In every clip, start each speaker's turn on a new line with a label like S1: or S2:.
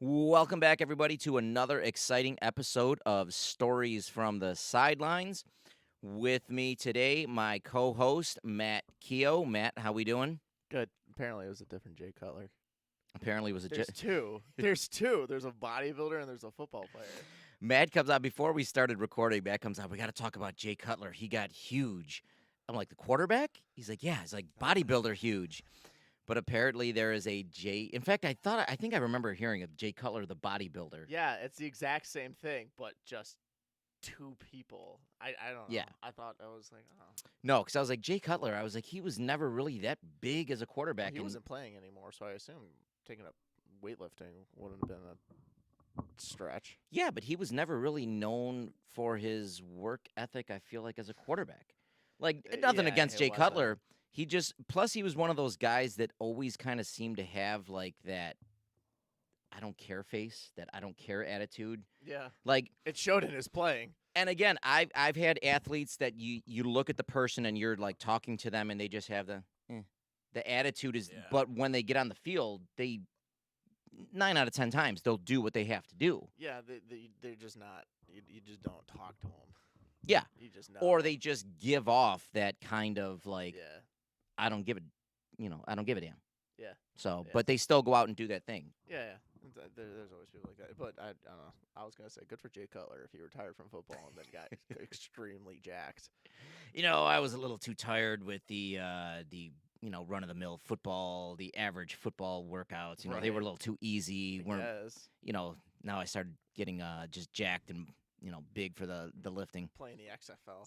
S1: Welcome back, everybody, to another exciting episode of Stories from the Sidelines. With me today, my co-host Matt Keogh. Matt, how we doing?
S2: Good. Apparently, it was a different Jay Cutler.
S1: Apparently, it was a
S2: There's two. There's two. There's a bodybuilder and there's a football player.
S1: Matt comes out before we started recording. Matt comes out. We got to talk about Jay Cutler. He got huge. I'm like, the quarterback? He's like, yeah. He's like bodybuilder huge. But apparently, there is a Jay. In fact, I think I remember hearing of Jay Cutler, the bodybuilder.
S2: Yeah, it's the exact same thing, but just two people. I don't know.
S1: Yeah.
S2: I thought I was like, oh,
S1: No, because I was like, Jay Cutler. I was like, he was never really that big as a quarterback.
S2: he
S1: and
S2: wasn't playing anymore, so I assume taking up weightlifting wouldn't have been a stretch.
S1: Yeah, but he was never really known for his work ethic, I feel like, as a quarterback. Like, nothing
S2: Yeah,
S1: against
S2: it
S1: Jay
S2: wasn't.
S1: Cutler. He just, plus, he was one of those guys that always kind of seemed to have, like, that I don't care face, that I don't care attitude.
S2: Yeah,
S1: Like,
S2: it showed in his playing.
S1: and again, I've had athletes that you look at the person and you're, like, talking to them and they just have the attitude is,
S2: Yeah.
S1: but when they get on the field, 9 out of 10 times, they'll do what they have to do.
S2: Yeah, they're just not. You just don't talk to them.
S1: Yeah.
S2: You just know.
S1: Or they just give off that kind of like,
S2: Yeah.
S1: I don't give a, I don't give a damn.
S2: Yeah.
S1: So,
S2: Yeah.
S1: but they still go out and do that thing.
S2: Yeah. There's always people like that. But I don't know. I was going to say, good for Jay Cutler if he retired from football and then got extremely jacked.
S1: I was a little too tired with the run of the mill football, the average football workouts. They were a
S2: Right.
S1: little too easy. Weren't
S2: Yes.
S1: Now I started getting just jacked and big for the lifting.
S2: Playing the XFL.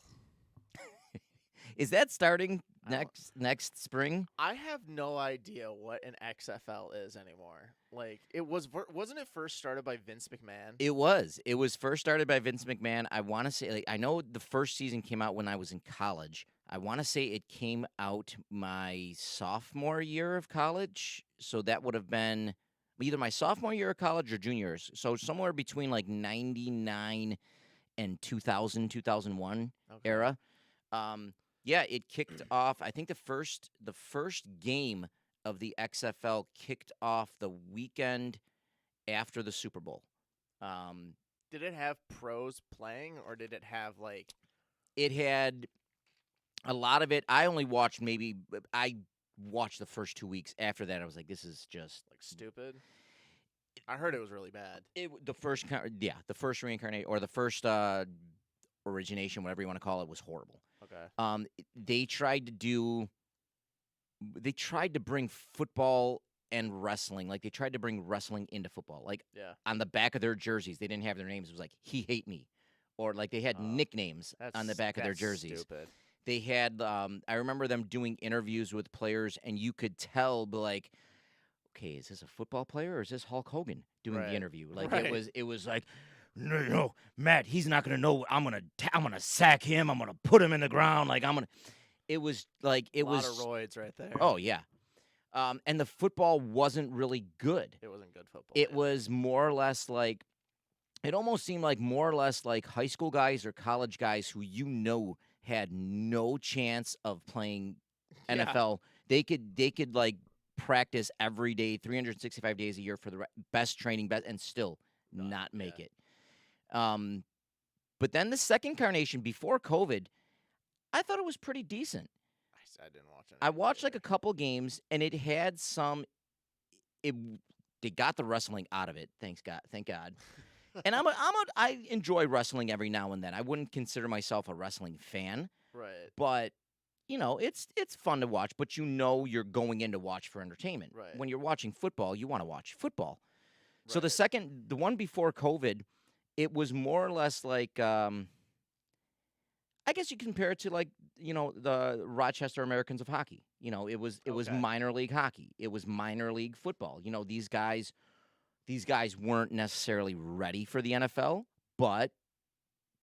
S1: Is that starting
S2: I don't-
S1: next spring?
S2: I have no idea what an XFL is anymore. Like, wasn't it first started by Vince McMahon?
S1: It was. It was first started by Vince McMahon. I want to say, like, I know the first season came out when I was in college. I want to say it came out my sophomore year of college. So that would have been either my sophomore year of college or juniors. So somewhere between like 99 and 2000, 2001
S2: Okay.
S1: era. Yeah, it kicked off. I think the first game of the XFL kicked off the weekend after the Super Bowl.
S2: Did it have pros playing, or did it have, like...
S1: It had a lot of it. I watched the first 2 weeks. After that, I was like, this is just
S2: Like, stupid? I heard it was really bad.
S1: the first reincarnate or the first origination, whatever you want to call it, was horrible.
S2: Okay.
S1: They tried to bring football and wrestling, like they tried to bring wrestling into football. Like
S2: Yeah.
S1: on the back of their jerseys, they didn't have their names. It was like "He hate me," or like they had
S2: Oh,
S1: nicknames on the back of their
S2: that's
S1: jerseys.
S2: stupid.
S1: They had. I remember them doing interviews with players, and you could tell, like, okay, is this a football player or is this Hulk Hogan doing
S2: Right.
S1: the interview? Like
S2: Right.
S1: it was like, no, Matt, he's not gonna know. I'm gonna sack him. I'm gonna put him in the ground. Like I'm gonna. It was like it
S2: A lot
S1: was.
S2: of roids right there.
S1: Oh yeah, and the football wasn't really good.
S2: It wasn't good football.
S1: It
S2: yeah.
S1: was more or less like. It almost seemed like more or less like high school guys or college guys who had no chance of playing
S2: Yeah.
S1: NFL. They could like practice every day, 365 days a year for the best training, and still not make
S2: yeah.
S1: it. But then the second incarnation before COVID, I thought it was pretty decent.
S2: I didn't watch it.
S1: I watched like a couple games, and it had some. It they got the wrestling out of it. Thank God. And I enjoy wrestling every now and then. I wouldn't consider myself a wrestling fan,
S2: Right.
S1: but it's fun to watch. But you're going in to watch for entertainment.
S2: Right.
S1: When you're watching football, you want to watch football. So
S2: Right.
S1: the one before COVID, it was more or less like I guess you compare it to like the Rochester Americans of hockey. It was
S2: Okay.
S1: minor league hockey. It was minor league football. These guys weren't necessarily ready for the NFL, but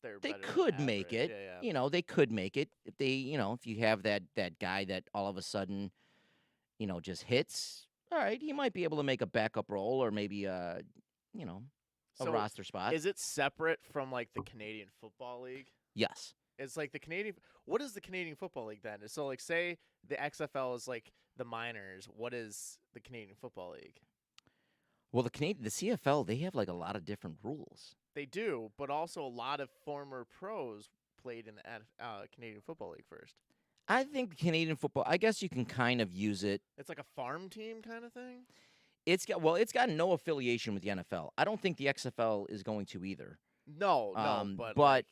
S2: They're
S1: they
S2: better than
S1: could make
S2: average.
S1: it.
S2: Yeah.
S1: They could make it if if you have that guy that all of a sudden, just hits. All right, he might be able to make a backup role or maybe a
S2: So
S1: roster spot.
S2: is it separate from, like, the Canadian Football League?
S1: Yes.
S2: It's like the Canadian. What is the Canadian Football League then? So, like, say the XFL is like the minors. What is the Canadian Football League?
S1: Well, the CFL, they have like a lot of different rules.
S2: They do, but also a lot of former pros played in the Canadian Football League first.
S1: I think Canadian football, I guess you can kind of use it.
S2: It's like a farm team kind of thing.
S1: It's got no affiliation with the NFL. I don't think the XFL is going to either.
S2: No, but
S1: But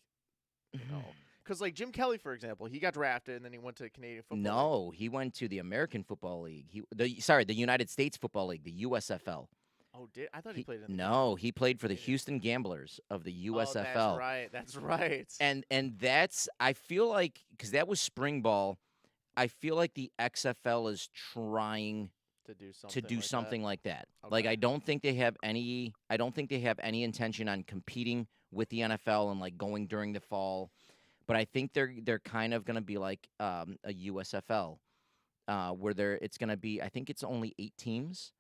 S2: because like Jim Kelly, for example, he got drafted and then he went to the Canadian Football League.
S1: no, he went to the American Football League. The United States Football League, the USFL.
S2: Oh, did I thought he played in?
S1: No, he played for the
S2: Canadian.
S1: Houston Gamblers of the
S2: Oh,
S1: USFL.
S2: that's right. That's right.
S1: And that's I feel like because that was spring ball. I feel like the XFL is trying
S2: To do something.
S1: to do
S2: like
S1: something like that.
S2: Okay.
S1: Like I don't think they have any intention on competing with the NFL and like going during the fall. But I think they're kind of going to be like a USFL where it's going to be I think it's only 8 teams.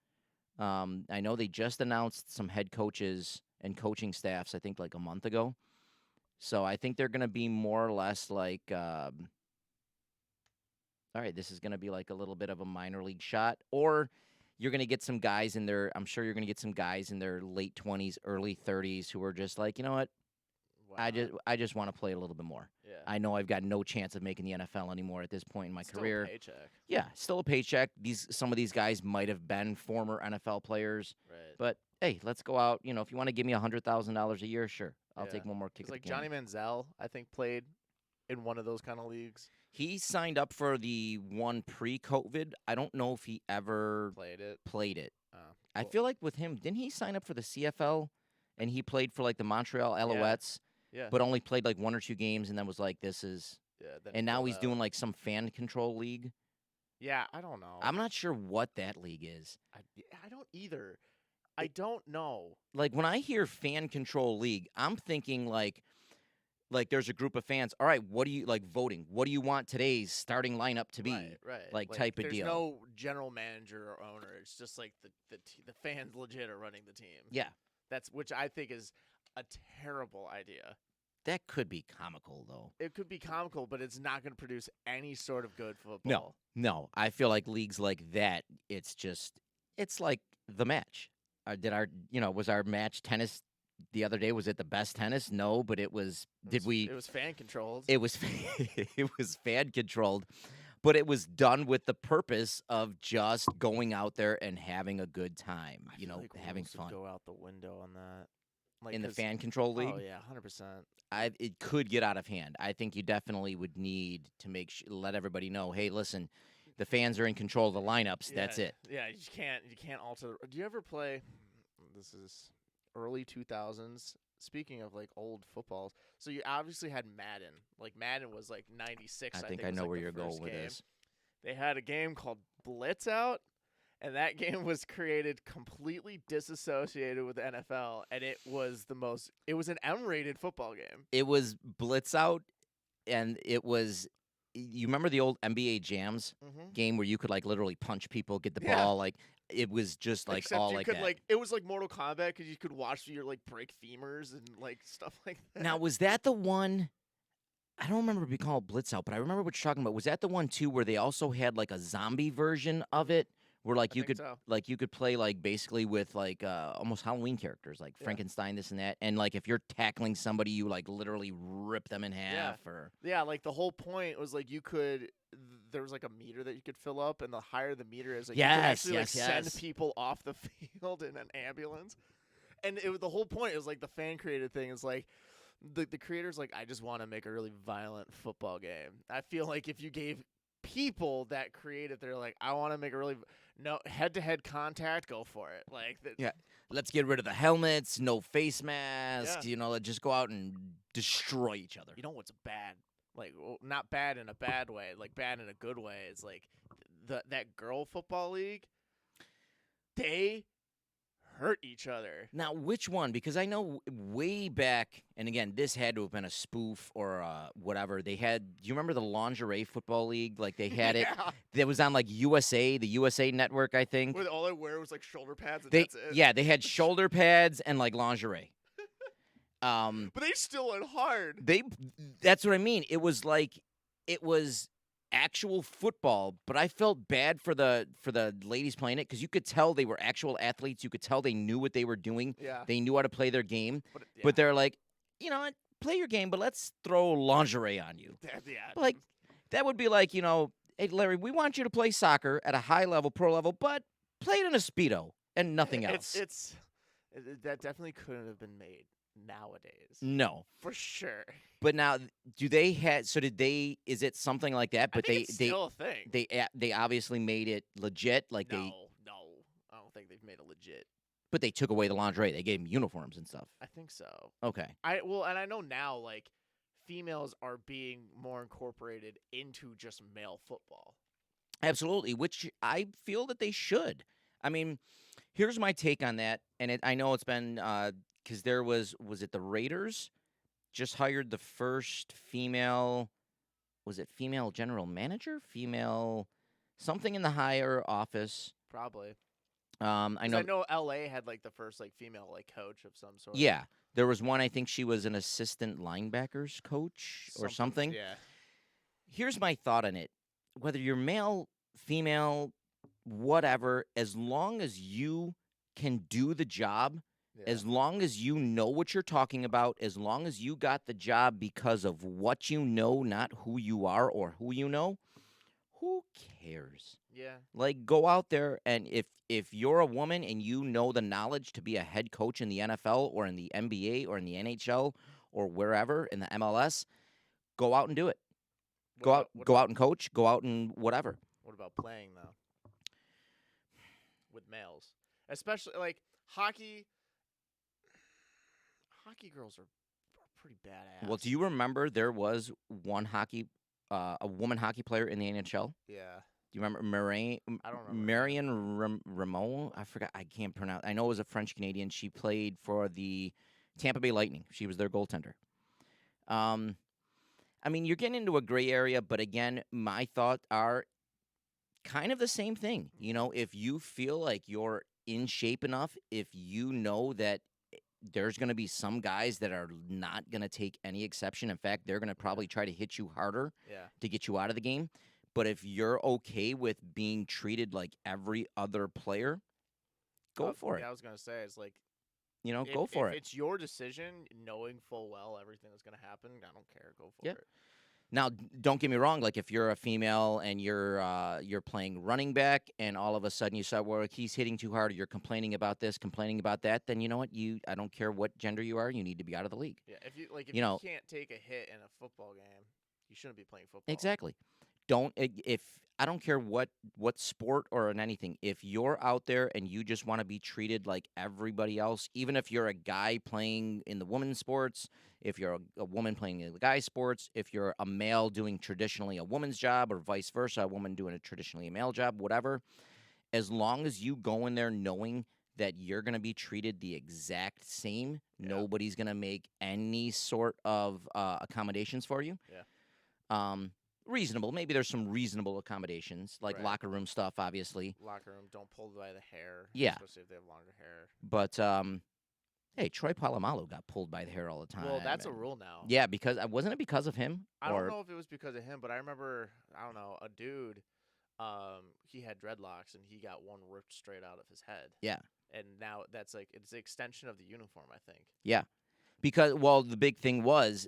S1: I know they just announced some head coaches and coaching staffs I think like a month ago. So I think they're going to be more or less like all right, this is going to be like a little bit of a minor league shot, or you're going to get some guys in their. I'm sure you're going to get some guys in their late 20s, early 30s who are just like, you know what,
S2: Wow.
S1: I just want to play a little bit more.
S2: Yeah.
S1: I know I've got no chance of making the NFL anymore at this point in my
S2: Still
S1: career.
S2: A paycheck.
S1: Yeah, still a paycheck. Some of these guys might have been former NFL players,
S2: Right.
S1: but hey, let's go out. You know, if you want to give me $100,000 a year, sure, I'll
S2: Yeah.
S1: take one more kick.
S2: It's
S1: at
S2: like
S1: the can.
S2: Johnny Manziel, I think, played in one of those kind of leagues.
S1: He signed up for the one pre-COVID. I don't know if he ever
S2: Played it.
S1: played it.
S2: Oh,
S1: I
S2: cool.
S1: feel like with him, didn't he sign up for the CFL and he played for like the Montreal Alouettes,
S2: Yeah.
S1: but only played like 1 or 2 games and then was like, this is.
S2: Yeah. Then
S1: And now
S2: pulled
S1: he's
S2: out.
S1: doing like some fan control league.
S2: Yeah, I don't know.
S1: I'm not sure what that league is.
S2: I don't either. I don't know.
S1: Like when I hear fan control league, I'm thinking like there's a group of fans. All right, what do you like voting? What do you want today's starting lineup to be?
S2: Right.
S1: Like, type of
S2: there's
S1: deal.
S2: no general manager or owner. It's just like the fans legit are running the team.
S1: Yeah,
S2: That's which I think is a terrible idea.
S1: that could be comical though.
S2: It could be comical, but it's not going to produce any sort of good football.
S1: No. I feel like leagues like that, it's like the match. Was our match tennis the other day? Was it the best tennis? No, but it was.
S2: It was fan controlled.
S1: It was. It was fan controlled, but it was done with the purpose of just going out there and having a good time.
S2: I feel like
S1: having
S2: rules would
S1: fun.
S2: Go out the window on that. Like
S1: In the
S2: 'cause-
S1: fan control league,
S2: Oh yeah, 100%.
S1: it could get out of hand. I think you definitely would need to let everybody know, hey, listen, the fans are in control of the lineups. That's it.
S2: Yeah, you can't alter. Do you ever play? This is early 2000s. Speaking of like old footballs, so you obviously had Madden. Like Madden was like 96.
S1: I think
S2: was,
S1: I know
S2: like,
S1: where
S2: the
S1: you're going
S2: first
S1: with
S2: game.
S1: this.
S2: They had a game called Blitz out, and that game was created completely disassociated with the NFL, and it was an M-rated football game.
S1: It was Blitz out, and it was. You remember the old NBA Jams
S2: Mm-hmm.
S1: game where you could like literally punch people, get the
S2: Yeah.
S1: ball, like it was just like
S2: Except
S1: all
S2: you
S1: like
S2: could
S1: that.
S2: it was like Mortal Kombat because you could watch your like break femurs and like stuff like that.
S1: Now, was that the one? I don't remember it being called Blitz Out, but I remember what you're talking about. Was that the one too where they also had like a zombie version of it, where like
S2: I
S1: you
S2: think
S1: could
S2: so.
S1: play like basically with like almost Halloween characters like
S2: Yeah.
S1: Frankenstein, this and that, and like if you're tackling somebody, you like literally rip them in half. Or
S2: Yeah, like the whole point was like there was like a meter that you could fill up, and the higher the meter is, like you could
S1: Yes,
S2: actually like
S1: yes,
S2: send
S1: yes.
S2: people off the field in an ambulance. And the whole point is like the fan created thing is like the creators like I just want to make a really violent football game. I feel like if you gave people that creative, they're like I want to make a really no head-to-head contact, go for it. Like
S1: Yeah. Let's get rid of the helmets, no face masks.
S2: Yeah.
S1: Let's just go out and destroy each other.
S2: You know what's bad? Like not bad in a bad way, like bad in a good way. It's like that girl football league. They hurt each other.
S1: Now, which one? Because I know way back, and again, this had to have been a spoof or whatever. They had. Do you remember the lingerie football league? Like they had it.
S2: Yeah.
S1: That was on like USA, the USA Network, I think.
S2: Where all I wear was like shoulder pads and
S1: They
S2: that's it.
S1: yeah, they had shoulder pads and like lingerie.
S2: But they still went hard.
S1: That's what I mean. It was like actual football, but I felt bad for the ladies playing it because you could tell they were actual athletes. You could tell they knew what they were doing.
S2: Yeah.
S1: They knew how to play their game,
S2: Yeah.
S1: but they're like, you know what? Play your game, but let's throw lingerie on you.
S2: Yeah.
S1: Like that would be like, hey Larry, we want you to play soccer at a high level, pro level, but play it in a speedo and nothing else.
S2: That definitely couldn't have been made nowadays.
S1: No.
S2: For sure.
S1: But now, do they had? So did they? Is it something like that?
S2: I
S1: But
S2: think it's still a thing.
S1: they obviously made it legit. Like
S2: no, I don't think they've made it legit.
S1: but they took away the lingerie. They gave them uniforms and stuff.
S2: I think so.
S1: Okay.
S2: And I know now like females are being more incorporated into just male football.
S1: Absolutely, which I feel that they should. I mean, here's my take on that, and I know it's been because there was it the Raiders just hired the first female. Was it female general manager? Female something in the higher office.
S2: Probably.
S1: I
S2: 'Cause
S1: know.
S2: I know LA had like the first like female like coach of some sort.
S1: Yeah, there was one. I think she was an assistant linebackers coach or something.
S2: Yeah.
S1: Here's my thought on it: whether you're male, female, whatever, as long as you can do the job,
S2: Yeah.
S1: as long as you know what you're talking about, as long as you got the job because of what you know, not who you are or who you know, who cares?
S2: Yeah.
S1: Like go out there and if you're a woman and you know the knowledge to be a head coach in the NFL or in the NBA or in the NHL or wherever in the MLS, go out and do it. Go out and coach, go out and whatever.
S2: What about playing though? With males, especially like hockey. Hockey girls are pretty badass.
S1: Well, do you remember there was a woman hockey player in the NHL?
S2: Yeah.
S1: Do you remember Marion?
S2: I don't remember.
S1: Marion Rameau? I forgot. I can't pronounce. I know it was a French Canadian. She played for the Tampa Bay Lightning. She was their goaltender. I mean, you're getting into a gray area, but again, my thoughts are kind of the same thing. You know, if you feel like you're in shape enough, if you know that there's going to be some guys that are not going to take any exception. In fact, they're going to probably try to hit you harder to get you out of the game. But if you're okay with being treated like every other player, go for it.
S2: I was going to say, it's like,
S1: go for it.
S2: If it's your decision, knowing full well everything that's going to happen, I don't care. Go for it.
S1: Now, don't get me wrong. Like if you're a female and you're playing running back, and all of a sudden you say, "Well, he's hitting too hard," or you're complaining about this, complaining about that, then you know what? I don't care what gender you are. You need to be out of the league.
S2: Yeah, if you can't take a hit in a football game, you shouldn't be playing football.
S1: Exactly. If I don't care what sport or in anything, if you're out there and you just want to be treated like everybody else, even if you're a guy playing in the women's sports, if you're a woman playing in the guy sports, if you're a male doing traditionally a woman's job or vice versa, a woman doing a traditionally a male job, whatever, as long as you go in there knowing that you're going to be treated the exact same, nobody's going to make any sort of accommodations for you.
S2: Yeah.
S1: Reasonable. Maybe there's some reasonable accommodations, like locker room stuff, obviously.
S2: Locker room, don't pull by the hair.
S1: Yeah.
S2: Especially if they have longer hair.
S1: But, hey, Troy Polamalu got pulled by the hair all the time.
S2: Well, that's a rule now.
S1: Yeah, because wasn't it because of him?
S2: I don't know if it was because of him, but I remember, a dude, he had dreadlocks and he got one ripped straight out of his head.
S1: Yeah.
S2: And now that's like, it's the extension of the uniform, I think.
S1: Yeah. Because, well, the big thing was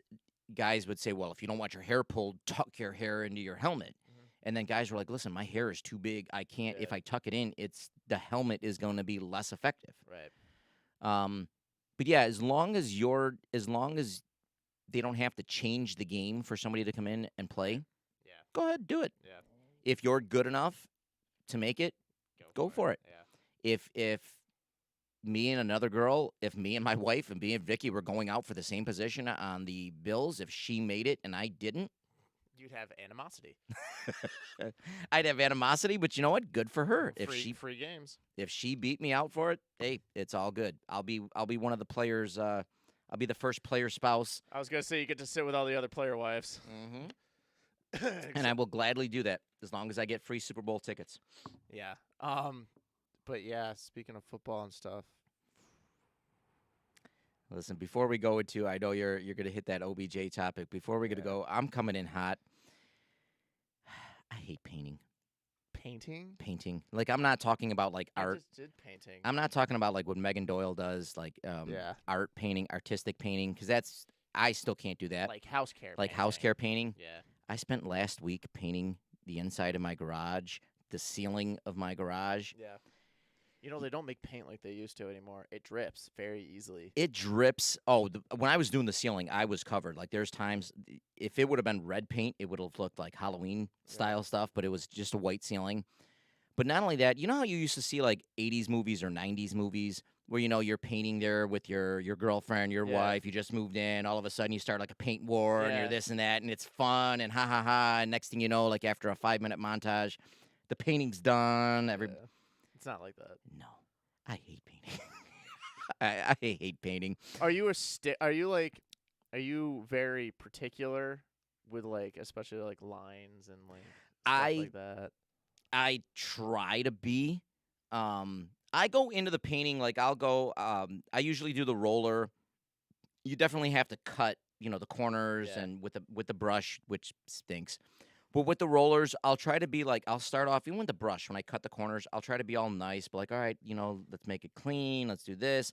S1: guys would say, well, if you don't want your hair pulled, tuck your hair into your helmet. Mm-hmm. And then guys were like, listen, my hair is too big. I can't, if I tuck it in, the helmet is going to be less effective.
S2: Right.
S1: But yeah, as long as they don't have to change the game for somebody to come in and play, go ahead, do it.
S2: Yeah.
S1: If you're good enough to make it, go for it.
S2: Yeah.
S1: If me and another girl, if me and my wife and me and Vicky were going out for the same position on the Bills, if she made it and I didn't,
S2: you'd have animosity.
S1: I'd have animosity, but you know what? Good for her.
S2: Free games.
S1: If she beat me out for it, hey, it's all good. I'll be one of the players. I'll be the first player spouse.
S2: I was gonna say you get to sit with all the other player wives.
S1: Mm-hmm. And I will gladly do that as long as I get free Super Bowl tickets.
S2: Yeah. But yeah, speaking of football and stuff.
S1: Listen, before we go into, I know you're going to hit that OBJ topic. Before we go, I'm coming in hot. I hate painting.
S2: Painting?
S1: Painting. Like, I'm not talking about like
S2: I
S1: art.
S2: just did painting.
S1: I'm not talking about like what Megan Doyle does, like
S2: Yeah.
S1: art painting, artistic painting, because that's I still can't do that.
S2: Like house care
S1: Like house
S2: painting.
S1: care painting.
S2: Yeah.
S1: I spent last week painting the inside of my garage, the ceiling of my garage.
S2: Yeah. You know, they don't make paint like they used to anymore. It drips very easily.
S1: It drips. Oh, when I was doing the ceiling, I was covered. Like there's times if it would have been red paint, it would have looked like Halloween
S2: Yeah.
S1: style stuff, but it was just a white ceiling. But not only that, you know how you used to see like 80s movies or 90s movies where you're painting there with your girlfriend, your
S2: Yeah.
S1: wife, you just moved in, all of a sudden you start like a paint war and you're
S2: Yeah.
S1: this and that and it's fun and ha ha ha and next thing you know, like after a 5-minute montage, the painting's done.
S2: Yeah. It's not like that.
S1: No. I hate painting. I hate painting.
S2: Are you are you very particular with like especially like lines and like stuff
S1: I
S2: like that?
S1: I try to be. I go into the painting like I'll go. I usually do the roller. You definitely have to cut, the corners
S2: Yeah.
S1: and with the brush, which stinks. But with the rollers, I'll try to be like I'll start off even with the brush when I cut the corners. I'll try to be all nice, but like all right, let's make it clean. Let's do this.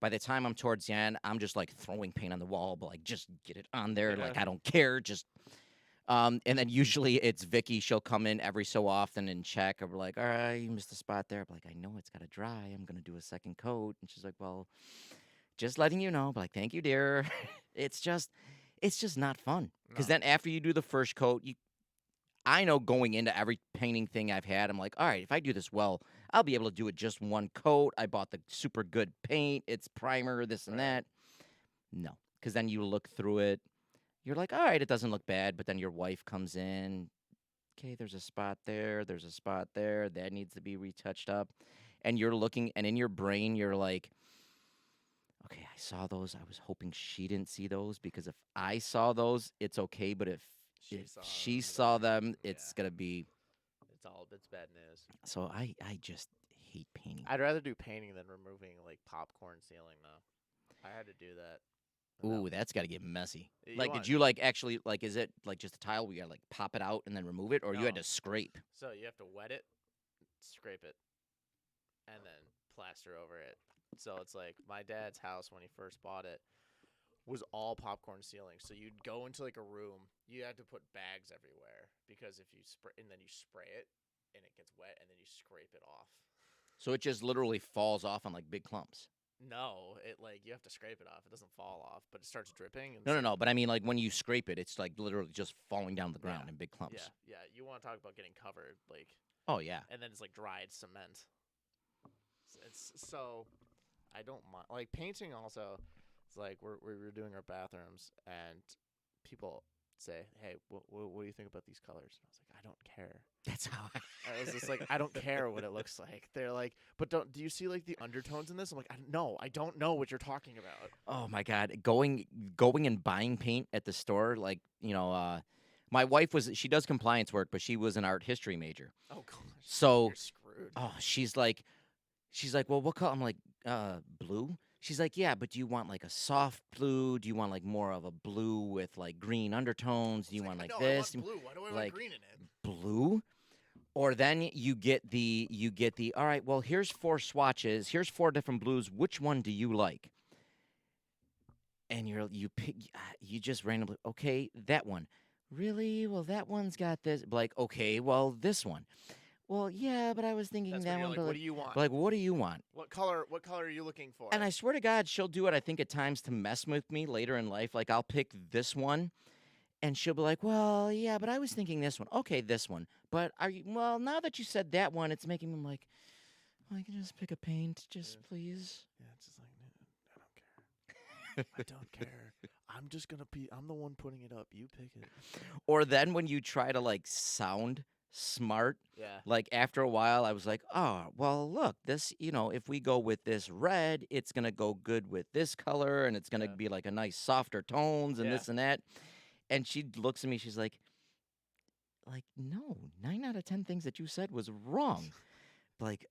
S1: By the time I'm towards the end, I'm just like throwing paint on the wall, but like just get it on there.
S2: Yeah.
S1: Like I don't care. Just and then usually it's Vicky. She'll come in every so often and check. And we're like, all right, you missed a spot there. But like, I know it's got to dry. I'm going to do a second coat. And she's like, well, just letting you know. But like, thank you, dear. it's just not fun. Because
S2: No.
S1: then after you do the first coat, I know going into every painting thing I've had, I'm like, all right, if I do this well, I'll be able to do it just one coat. I bought the super good paint. It's primer, this and
S2: Right.
S1: that. No. Because then you look through it. You're like, all right, it doesn't look bad. But then your wife comes in, okay, there's a spot there, there's a spot there, that needs to be retouched up. And you're looking, and in your brain, you're like, okay, I saw those. I was hoping she didn't see those because if I saw those, it's okay. But if she saw them, it's
S2: yeah.
S1: gonna be.
S2: It's bad news.
S1: So I just hate painting.
S2: I'd rather do painting than removing like popcorn ceiling though. I had to do that. and
S1: Ooh,
S2: that-
S1: that's got to get messy.
S2: You
S1: Like,
S2: want-
S1: did you like actually like? Is it like just a tile where you gotta like pop it out and then remove it, or you had
S2: No.
S1: to scrape?
S2: So you have to wet it, scrape it, and then plaster over it. So it's like my dad's house when he first bought it was all popcorn ceiling. So you'd go into like a room, you had to put bags everywhere because if you spray and then you spray it and it gets wet and then you scrape it off.
S1: So it just literally falls off on like big clumps.
S2: No, it like you have to scrape it off. It doesn't fall off, but it starts dripping. And
S1: No, no, no. But I mean, like when you scrape it, it's like literally just falling down the ground
S2: Yeah.
S1: in big clumps.
S2: Yeah, yeah. You want to talk about getting covered, like,
S1: Oh yeah.
S2: and then it's like dried cement. It's so I don't mind like painting. Also, it's like we're doing our bathrooms and people say, "Hey, what do you think about these colors?" And I was like, "I don't care."
S1: That's how.
S2: I was just like, "I don't care what it looks like." They're like, "But do you see like the undertones in this?" I'm like, "No, I don't know what you're talking about."
S1: Oh my god, going and buying paint at the store, like my wife she does compliance work, but she was an art history major.
S2: Oh gosh,
S1: So,
S2: you're screwed.
S1: oh, she's like, well, what color? I'm like, blue. She's like, yeah, but do you want like a soft blue? Do you want like more of a blue with like green undertones? Do you
S2: It's
S1: want like
S2: no,
S1: this?
S2: I want blue. Why do I want
S1: like
S2: green in it?
S1: blue? Or then you get the all right, well, here's 4 swatches, here's 4 different blues. Which one do you like? And you pick you just randomly, okay, that one. Really? Well, that one's got this. Like, okay, well, this one. Well, yeah, but I was thinking
S2: That's
S1: that
S2: when you're
S1: one.
S2: like,
S1: But
S2: what do you want?
S1: like, what do you want?
S2: What color are you looking for?
S1: And I swear to God, she'll do it. I think at times to mess with me later in life. Like I'll pick this one, and she'll be like, "Well, yeah, but I was thinking this one. Okay, this one. But are you? Well, now that you said that one, it's making me like, well, I can just pick a paint, just
S2: Yeah.
S1: please."
S2: Yeah, it's just like, I don't care. I don't care. I'm the one putting it up. You pick it.
S1: Or then when you try to like sound smart,
S2: Yeah.
S1: like after a while, I was like, "Oh, well, look, this. If we go with this red, it's gonna go good with this color, and it's gonna
S2: Yeah.
S1: be like a nice softer tones and
S2: Yeah.
S1: this and that." And she looks at me. She's like, no, 9 out of 10 things that you said was wrong. Like,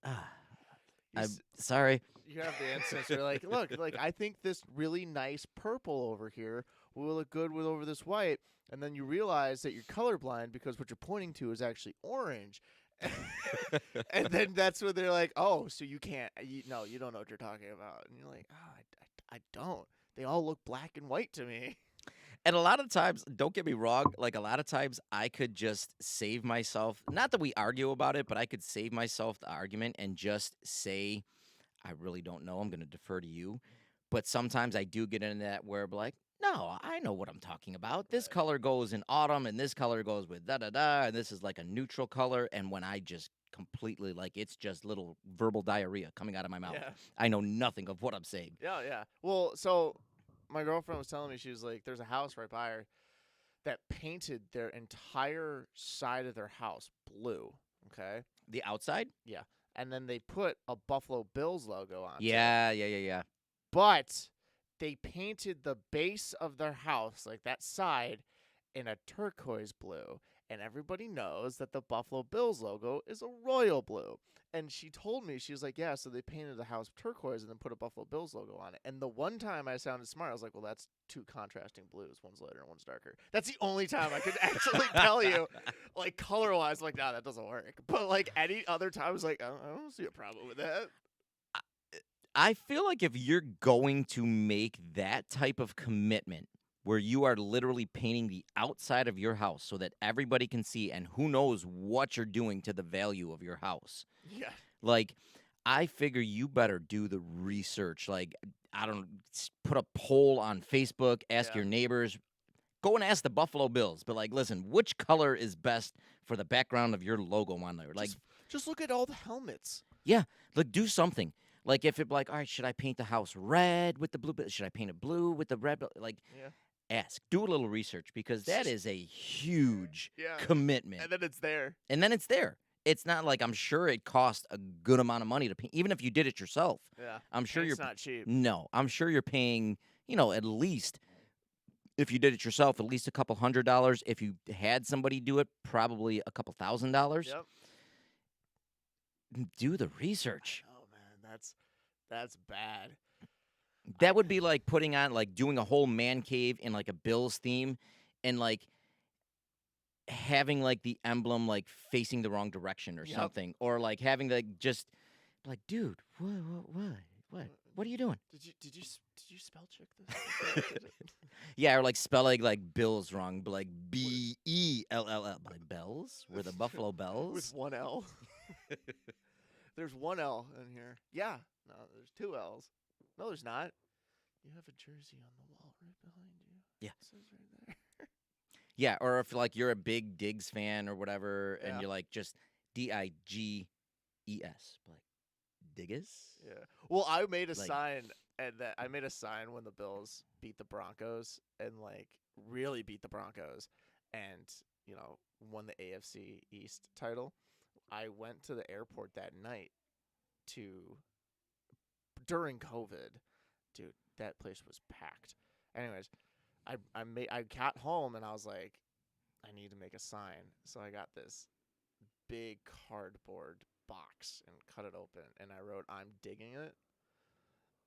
S2: You
S1: I'm
S2: s-
S1: sorry.
S2: you have the instance where like, look, like I think this really nice purple over here will look good with over this white, and then you realize that you're colorblind because what you're pointing to is actually orange. And then that's when they're like, "Oh, so you can't? No, you don't know what you're talking about." And you're like, "Oh, I don't. They all look black and white to me."
S1: And a lot of times, don't get me wrong, like a lot of times I could just save myself, not that we argue about it, but I could save myself the argument and just say, I really don't know. I'm going to defer to you. But sometimes I do get into that where, like, no, I know what I'm talking about. This
S2: Right.
S1: color goes in autumn, and this color goes with da da da, and this is like a neutral color. And when I just completely, like, it's just little verbal diarrhea coming out of my mouth.
S2: Yeah.
S1: I know nothing of what I'm saying.
S2: Yeah, yeah. Well, so my girlfriend was telling me she was like, "There's a house right by her that painted their entire side of their house blue." Okay.
S1: The outside?
S2: Yeah. And then they put a Buffalo Bills logo onto it.
S1: Yeah, yeah, yeah, yeah.
S2: But they painted the base of their house, like that side, in a turquoise blue. And everybody knows that the Buffalo Bills logo is a royal blue. And she told me, she was like, yeah, so they painted the house turquoise and then put a Buffalo Bills logo on it. And the one time I sounded smart, I was like, well, that's two contrasting blues. One's lighter and one's darker. That's the only time I could actually tell you, like, color wise, like, nah, that doesn't work. But, like, any other time, I was like, I don't see a problem with that.
S1: I feel like if you're going to make that type of commitment where you are literally painting the outside of your house so that everybody can see and who knows what you're doing to the value of your house.
S2: Yeah.
S1: Like, I figure you better do the research. Like, I don't put a poll on Facebook, ask
S2: Yeah.
S1: your neighbors, go and ask the Buffalo Bills. But like, listen, which color is best for the background of your logo on there? Like,
S2: Just look at all the helmets.
S1: yeah, like do something. Like if it like, all right, should I paint the house red with the blue? Should I paint it blue with the red? Like,
S2: Yeah.
S1: ask, do a little research because that is a huge
S2: Yeah.
S1: commitment.
S2: And then it's there.
S1: And then it's there. It's not like I'm sure it cost a good amount of money to paint, even if you did it yourself.
S2: Yeah.
S1: I'm sure
S2: Paint's
S1: you're
S2: not cheap.
S1: no, I'm sure you're paying, at least if you did it yourself, at least a couple $100. If you had somebody do it, probably a couple $1,000.
S2: Yep.
S1: Do the research.
S2: Oh man, that's bad. I
S1: That would be like putting on like doing a whole man cave in like a Bills theme and like having like the emblem like facing the wrong direction or
S2: Yep.
S1: something, or like having like just like, dude, what are you doing?
S2: did you spell check this?
S1: Yeah, or like spelling like Bills wrong, but like Bell, like bells, were the Buffalo
S2: With
S1: Bells?
S2: one L. There's one L in here. Yeah. No, there's two L's. No, there's not. You have a jersey on the wall right behind you.
S1: Yeah.
S2: It says right there.
S1: Yeah, or if like you're a big Diggs fan or whatever, and
S2: Yeah.
S1: you're like just Diges, like Digges.
S2: Yeah. Well, I made a
S1: Like-
S2: sign, and that I made a sign when the Bills beat the Broncos and like really beat the Broncos, and won the AFC East title. I went to the airport that night to during COVID, dude. That place was packed. Anyways, I got home and I was like, I need to make a sign, so I got this big cardboard box and cut it open, and I wrote, "I'm digging it."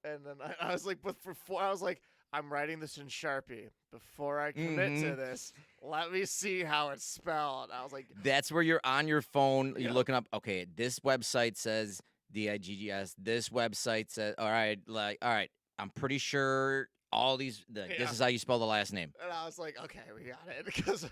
S2: And then I was like, but before I was like, I'm writing this in Sharpie before I commit to this. Let me see how it's spelled. I was like,
S1: That's where you're on your phone, you're
S2: Yep.
S1: looking up, okay, this website says Diggs, this website says, all right, I'm pretty sure all these,
S2: Yeah.
S1: this is how you spell the last name.
S2: and I was like, okay, we got it because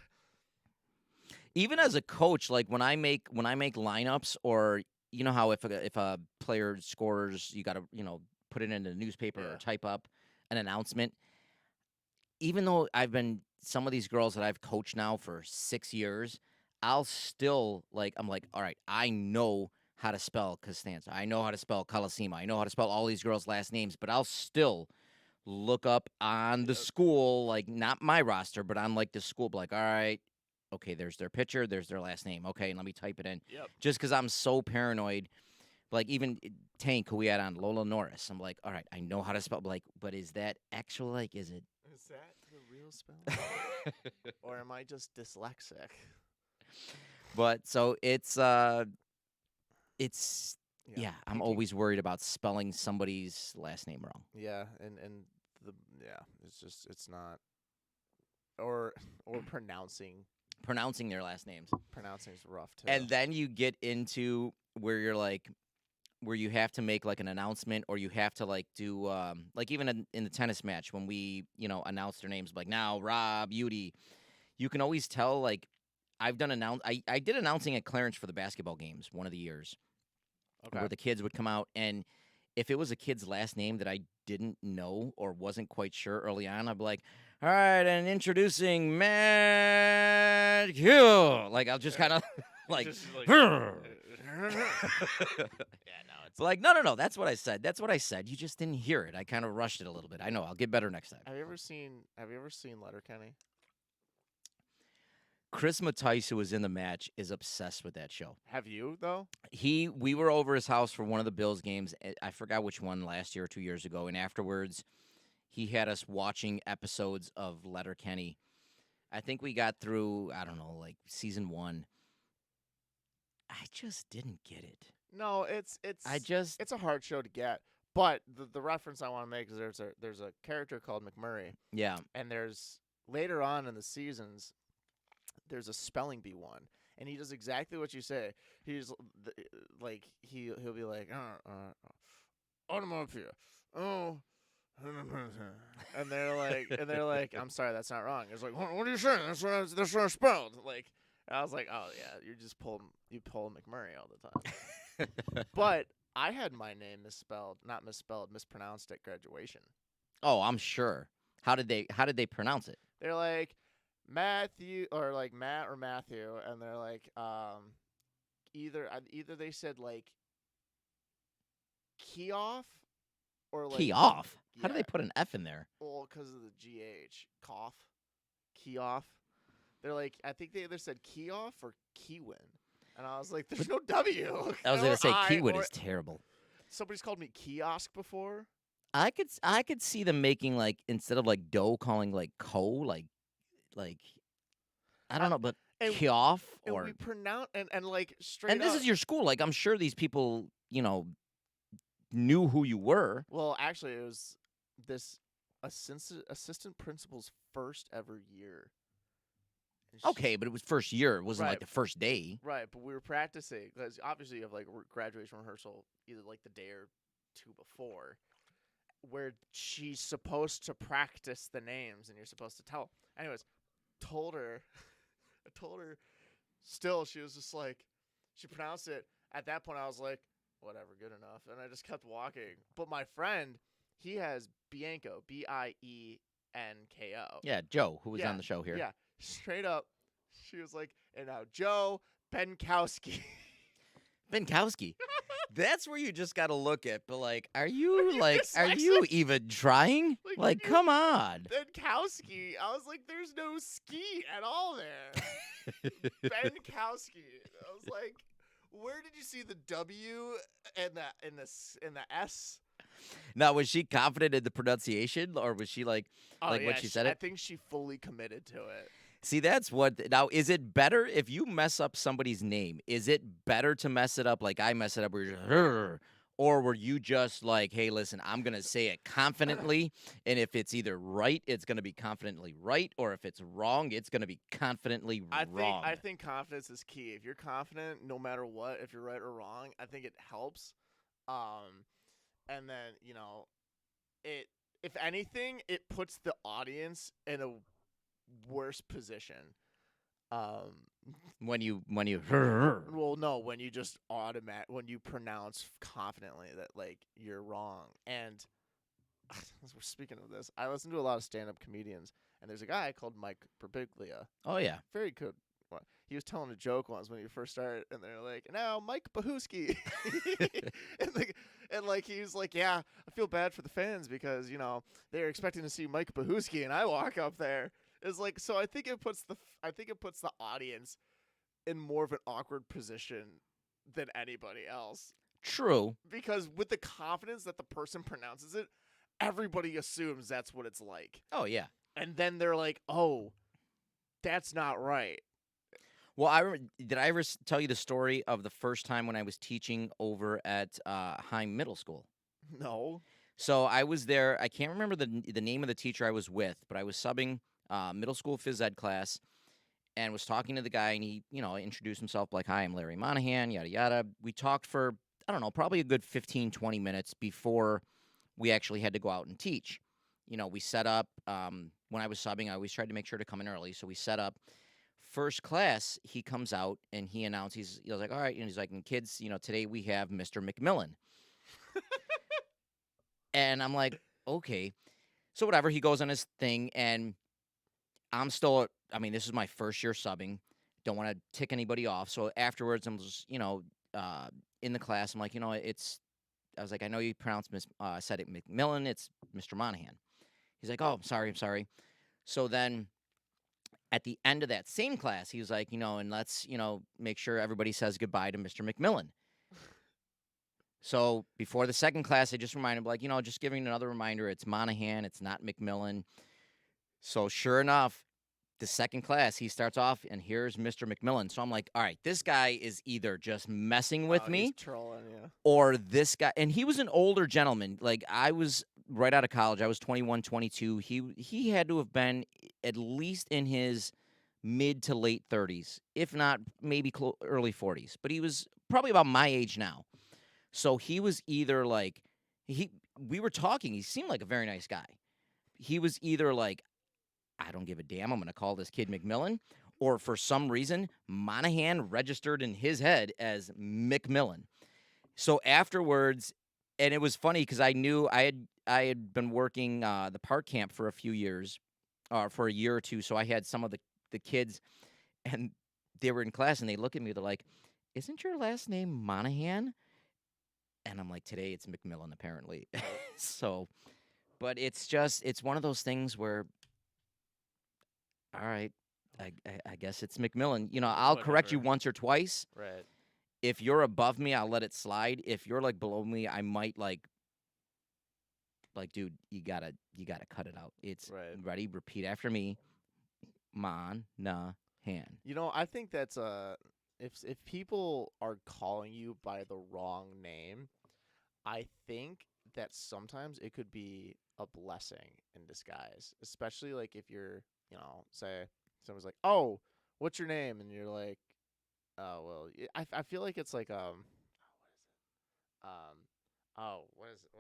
S1: Even as a coach, like when I make lineups, or you know how if a player scores, you got to put it in the newspaper or
S2: Yeah.
S1: type up an announcement. Even though I've been some of these girls that I've coached now for 6 years, I'll still I'm like, all right, I know how to spell Costanza, I know how to spell Colosima, I know how to spell all these girls' last names, but I'll still look up on the
S2: Yep.
S1: school, like not my roster, but on like the school, like, all right, okay, there's their picture, there's their last name. Okay, and let me type it in.
S2: Yep.
S1: Just because I'm so paranoid. Like even Tank, who we had on, Lola Norris. I'm like, all right, I know how to spell. But is that actual? Like, is it?
S2: Is that the real spelling? Or am I just dyslexic?
S1: But so it's
S2: Yeah,
S1: Yeah, I'm
S2: pinky.
S1: always worried about spelling somebody's last name wrong.
S2: Yeah, and the yeah, it's just it's not or or
S1: Pronouncing their last names.
S2: pronouncing is rough too.
S1: And then you get into where you're like, where you have to make like an announcement, or you have to like do like even in the tennis match when we announce their names, like now Rob Udy, you can always tell like I did announcing at Clarence for the basketball games one of the years
S2: Okay.
S1: where the kids would come out, and if it was a kid's last name that I didn't know or wasn't quite sure early on, I'd be like, all right, and introducing Matt Hugh. Like I'll just kind of like
S2: Just like yeah, no, it's
S1: like, no, no, no. That's what I said. That's what I said. You just didn't hear it. I kind of rushed it a little bit. I know. I'll get better next time.
S2: Have you ever seen Letterkenny?
S1: Chris Mattice, who was in the match, is obsessed with that show.
S2: Have you though?
S1: We were over his house for one of the Bills games. I forgot which one, last year or 2 years ago. And afterwards, he had us watching episodes of Letterkenny. I think we got through, I don't know, like season 1. I just didn't get it.
S2: No,
S1: I just,
S2: it's a hard show to get. But the reference I want to make is there's a character called McMurray,
S1: yeah.
S2: and there's later on in the seasons there's a spelling bee one, and he does exactly what you say. He's like he'll be like, automobile, oh, and they're like, I'm sorry, that's not wrong. It's like, what are you saying? That's what I spelled. Like, I was like, oh yeah, you pull McMurray all the time. But I had my name not misspelled, mispronounced at graduation.
S1: Oh, I'm sure. How did they pronounce it?
S2: They're like Matthew or like Matt or Matthew, and they're like either they said like key off or like
S1: Key off. How do
S2: yeah,
S1: they put an F in there?
S2: well, because of the cough, key off. They're like, I think they either said key off or Keywin, and I was like, there's no W.
S1: I was
S2: or
S1: gonna say
S2: I,
S1: Keywood
S2: or
S1: is terrible.
S2: somebody's called me kiosk before.
S1: I could see them making like, instead of like dough, calling like like I don't
S2: Uh,
S1: know, but
S2: and
S1: kioff
S2: and
S1: or
S2: we pronounce and like straight
S1: and this
S2: up.
S1: is your school. Like I'm sure these people knew who you were.
S2: Well, actually, it was this assistant principal's first ever year. And
S1: Okay, but it was first year. It wasn't
S2: Right.
S1: like the first day.
S2: Right, but we were practicing because obviously you have like graduation rehearsal either like the day or two before, where she's supposed to practice the names and you're supposed to tell. Anyways, told her, I told her. Still, she was just like, she pronounced it. At that point, I was like, whatever, good enough, and I just kept walking. But my friend, he has Bienko, Bienko.
S1: Yeah, Joe, who was
S2: Yeah,
S1: on the show here.
S2: yeah, straight up. She was like, and now Joe Benkowski.
S1: Benkowski. That's where you just got to look at. But like, are you
S2: dyslexic?
S1: even trying?
S2: Like,
S1: Like,
S2: you-
S1: come on.
S2: Benkowski. I was like, there's no ski at all there. Benkowski. I was like, where did you see the W and the S?
S1: Now, was she confident in the pronunciation, or was she like
S2: Oh,
S1: when
S2: yeah,
S1: she said
S2: I
S1: it?
S2: think she fully committed to it.
S1: See, that's what. Now, is it better if you mess up somebody's name? Is it better to mess it up like I mess it up, where you're just, "Rrr," or were you just like, hey, listen, I'm gonna say it confidently, and if it's either right, it's gonna be confidently right, or if it's wrong, it's gonna be confidently wrong.
S2: I think confidence is key. If you're confident, no matter what, if you're right or wrong, I think it helps. And then it if anything, it puts the audience in a worse position.
S1: when you
S2: Well, no, when you just when you pronounce confidently that like you're wrong. And as we're speaking of this, I listen to a lot of stand-up comedians, and there's a guy called Mike Birbiglia.
S1: Oh yeah.
S2: Very good one. He was telling a joke once when he first started, and they're like, "Now Mike Bahuski," and like he was like, "Yeah, I feel bad for the fans because they're expecting to see Mike Bahuski, and I walk up there." It's like, so I think it puts the audience in more of an awkward position than anybody else,
S1: True.
S2: because with the confidence that the person pronounces it, everybody assumes that's what it's like,
S1: Oh yeah.
S2: and then they're like, "Oh, that's not right."
S1: Well, did I ever tell you the story of the first time when I was teaching over at Heim Middle School?
S2: No.
S1: So I was there. I can't remember the name of the teacher I was with, but I was subbing middle school phys ed class and was talking to the guy, and he, introduced himself like, "Hi, I'm Larry Monahan." Yada yada. We talked for I don't know, probably a good 15, 20 minutes before we actually had to go out and teach. We set up. When I was subbing, I always tried to make sure to come in early, so we set up. First class, he comes out and he announced he was like, "All right," and he's like, "And kids, today we have Mr. McMillan." And I'm like, "Okay." So whatever, he goes on his thing, and I'm still. I mean, this is my first year subbing. Don't want to tick anybody off. So afterwards, I'm just, in the class. I'm like, it's. I was like, I know you pronounced said it McMillan. It's Mr. Monahan. He's like, "Oh, I'm sorry, I'm sorry." So then at the end of that same class, he was like, and let's, make sure everybody says goodbye to Mr. McMillan. So before the second class, I just reminded him, like, just giving another reminder, it's Monahan, it's not McMillan. So sure enough, the second class, he starts off, and here's Mr. McMillan. So I'm like, all right, this guy is either just messing with
S2: Oh, he's
S1: me
S2: trolling you.
S1: or this guy. And he was an older gentleman. Like, I was right out of college. I was 21, 22. He had to have been at least in his mid to late 30s, if not maybe early 40s. But he was probably about my age now. So he was either like, he we were talking. He seemed like a very nice guy. He was either like, I don't give a damn, I'm going to call this kid McMillan, or for some reason, Monahan registered in his head as McMillan. So afterwards, and it was funny because I knew I had been working the park camp for a few years, for a year or two. So I had some of the kids, and they were in class, and they look at me. They're like, "Isn't your last name Monahan?" And I'm like, "Today it's McMillan, apparently." So, but it's one of those things where, all right, I guess it's McMillan. I'll correct you
S2: Whatever.
S1: once or twice.
S2: Right.
S1: If you're above me, I'll let it slide. If you're like below me, I might dude, you gotta cut it out. It's
S2: Right.
S1: ready. Repeat after me. Man, na, han.
S2: I think that's if people are calling you by the wrong name, I think that sometimes it could be a blessing in disguise, especially like if you're, say someone's like, "Oh, what's your name?" and you're like, "Oh, well, I feel like it's like um what is it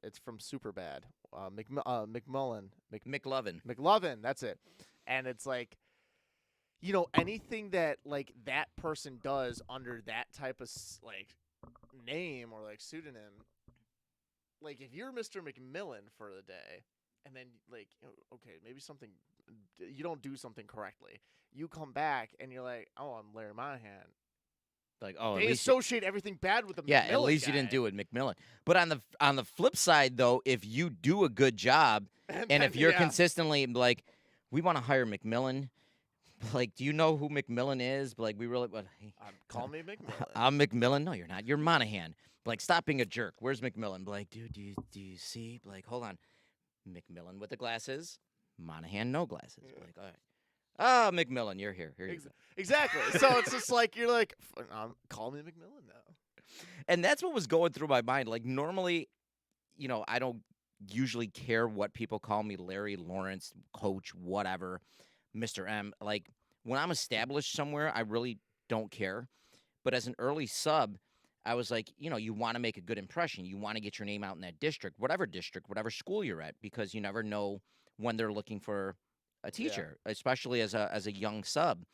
S2: it's from Superbad, McMullen,
S1: McLovin.
S2: McLovin, that's it. And it's like, anything that like that person does under that type of like name or like pseudonym, like if you're Mr. McMillan for the day, and then like, okay, maybe something you don't do something correctly, you come back and you're like, "Oh, I'm Larry Monahan."
S1: Like, oh, at
S2: They
S1: least
S2: associate everything bad with the
S1: yeah, at
S2: McMillan
S1: least you didn't
S2: guy.
S1: do it, McMillan. But on the flip side, though, if you do a good job,
S2: And
S1: and
S2: then
S1: if you're
S2: yeah,
S1: consistently like, we want to hire McMillan. Like, do you know who McMillan is? Like, we really, but hey,
S2: call me McMillan.
S1: I'm McMillan. No, you're not. You're Monahan. Like, stop being a jerk. Where's McMillan? Like, dude, do you see? Like, hold on. McMillan with the glasses. Monahan, no glasses.
S2: Yeah.
S1: Like, all right. Ah, McMillan, you're here. Here you go.
S2: Exactly. So it's just like you're like, call me McMillan now.
S1: And that's what was going through my mind. Like, normally, I don't usually care what people call me, Larry, Lawrence, Coach, whatever, Mr. M. Like, when I'm established somewhere, I really don't care. But as an early sub, I was like, you want to make a good impression. You want to get your name out in that district, whatever school you're at, because you never know when they're looking for a
S2: Yeah.
S1: teacher, especially as a young sub.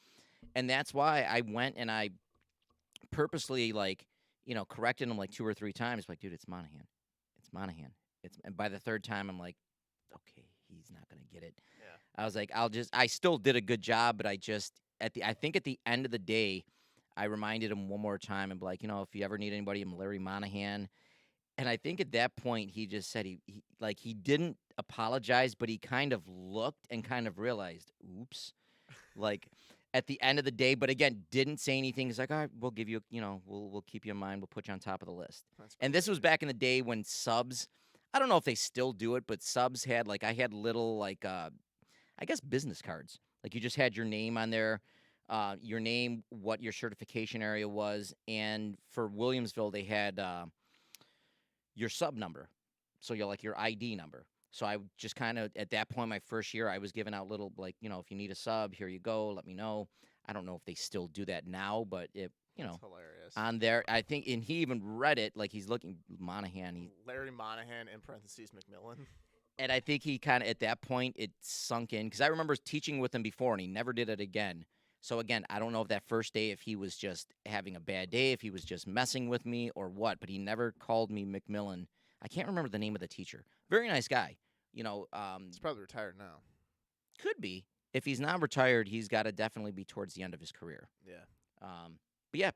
S1: And that's why I went and I purposely corrected him like two or three times. Like, dude, it's Monahan. It's Monahan. And by the third time, I'm like, okay, he's not gonna get it.
S2: Yeah.
S1: I was like, I still did a good job, but I think at the end of the day, I reminded him one more time and be like, if you ever need anybody, I'm Larry Monahan. And I think at that point, he just said he didn't apologize, but he kind of looked and kind of realized, oops, like at the end of the day, but again, didn't say anything. He's like, all right, we'll give you, we'll keep you in mind. We'll put you on top of the list.
S2: That's
S1: And this was back in the day when subs, I don't know if they still do it, but subs had I had little I guess business cards. Like you just had your name on there, your name, what your certification area was, and for Williamsville they had your sub number, so you're like your ID number. So I just kind of at that point, my first year, I was giving out little like if you need a sub, here you go, let me know. I don't know if they still do that now, but
S2: That's hilarious.
S1: on there, I think, and he even read it like he's looking Monahan.
S2: Larry Monahan in parentheses McMillan.
S1: And I think he kind of at that point it sunk in because I remember teaching with him before and he never did it again. So again, I don't know if that first day if he was just having a bad day, if he was just messing with me or what, but he never called me McMillan. I can't remember the name of the teacher. Very nice guy.
S2: He's probably retired now.
S1: Could be. If he's not retired, he's got to definitely be towards the end of his career.
S2: Yeah.
S1: But yeah,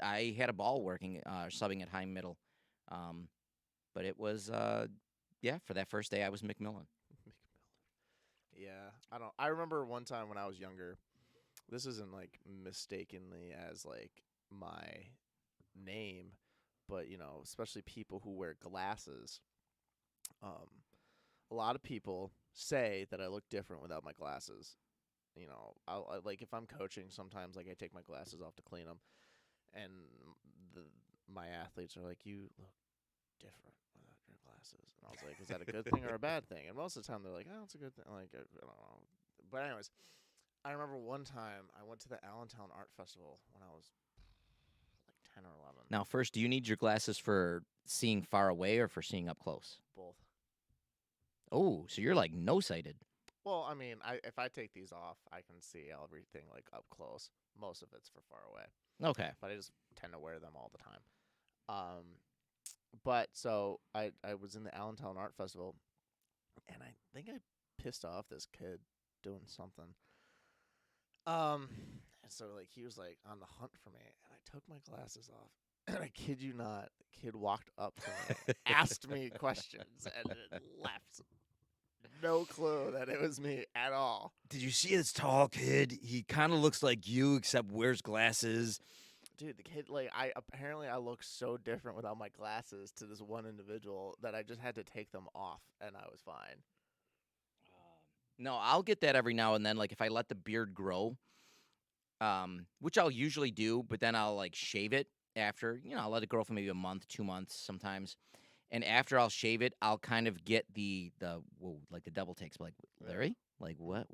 S1: I had a ball working subbing at high middle, but it was for that first day I was McMillan.
S2: Yeah, I remember one time when I was younger. This isn't like mistakenly as like my name, but especially people who wear glasses. A lot of people say that I look different without my glasses. I like if I'm coaching, sometimes like I take my glasses off to clean them, and the my athletes are like, "You look different without your glasses." And I was like, "Is that a good thing or a bad thing?" And most of the time they're like, "Oh, it's a good thing." Like I don't know. But anyways, I remember one time I went to the Allentown Art Festival when I was like 10 or 11.
S1: Now, first, do you need your glasses for seeing far away or for seeing up close?
S2: Both.
S1: Oh, so you're like no sighted.
S2: Well, I mean, if I take these off, I can see everything like up close. Most of it's for far away,
S1: Okay.
S2: but I just tend to wear them all the time. Um, but so I was in the Allentown Art Festival, and I think I pissed off this kid doing something. And so like he was like on the hunt for me, and I took my glasses off, and I kid you not, the kid walked up to me, asked me questions, and it left. No clue that it was me at all.
S1: Did you see this tall kid? He kind of looks like you, except wears glasses.
S2: Dude, the kid like I look so different without my glasses to this one individual that I just had to take them off and I was fine.
S1: No, I'll get that every now and then. Like if I let the beard grow, which I'll usually do, but then I'll like shave it after. I'll let it grow for maybe a month, 2 months sometimes. And after I'll shave it, I'll kind of get like the double takes. Like Larry, like what?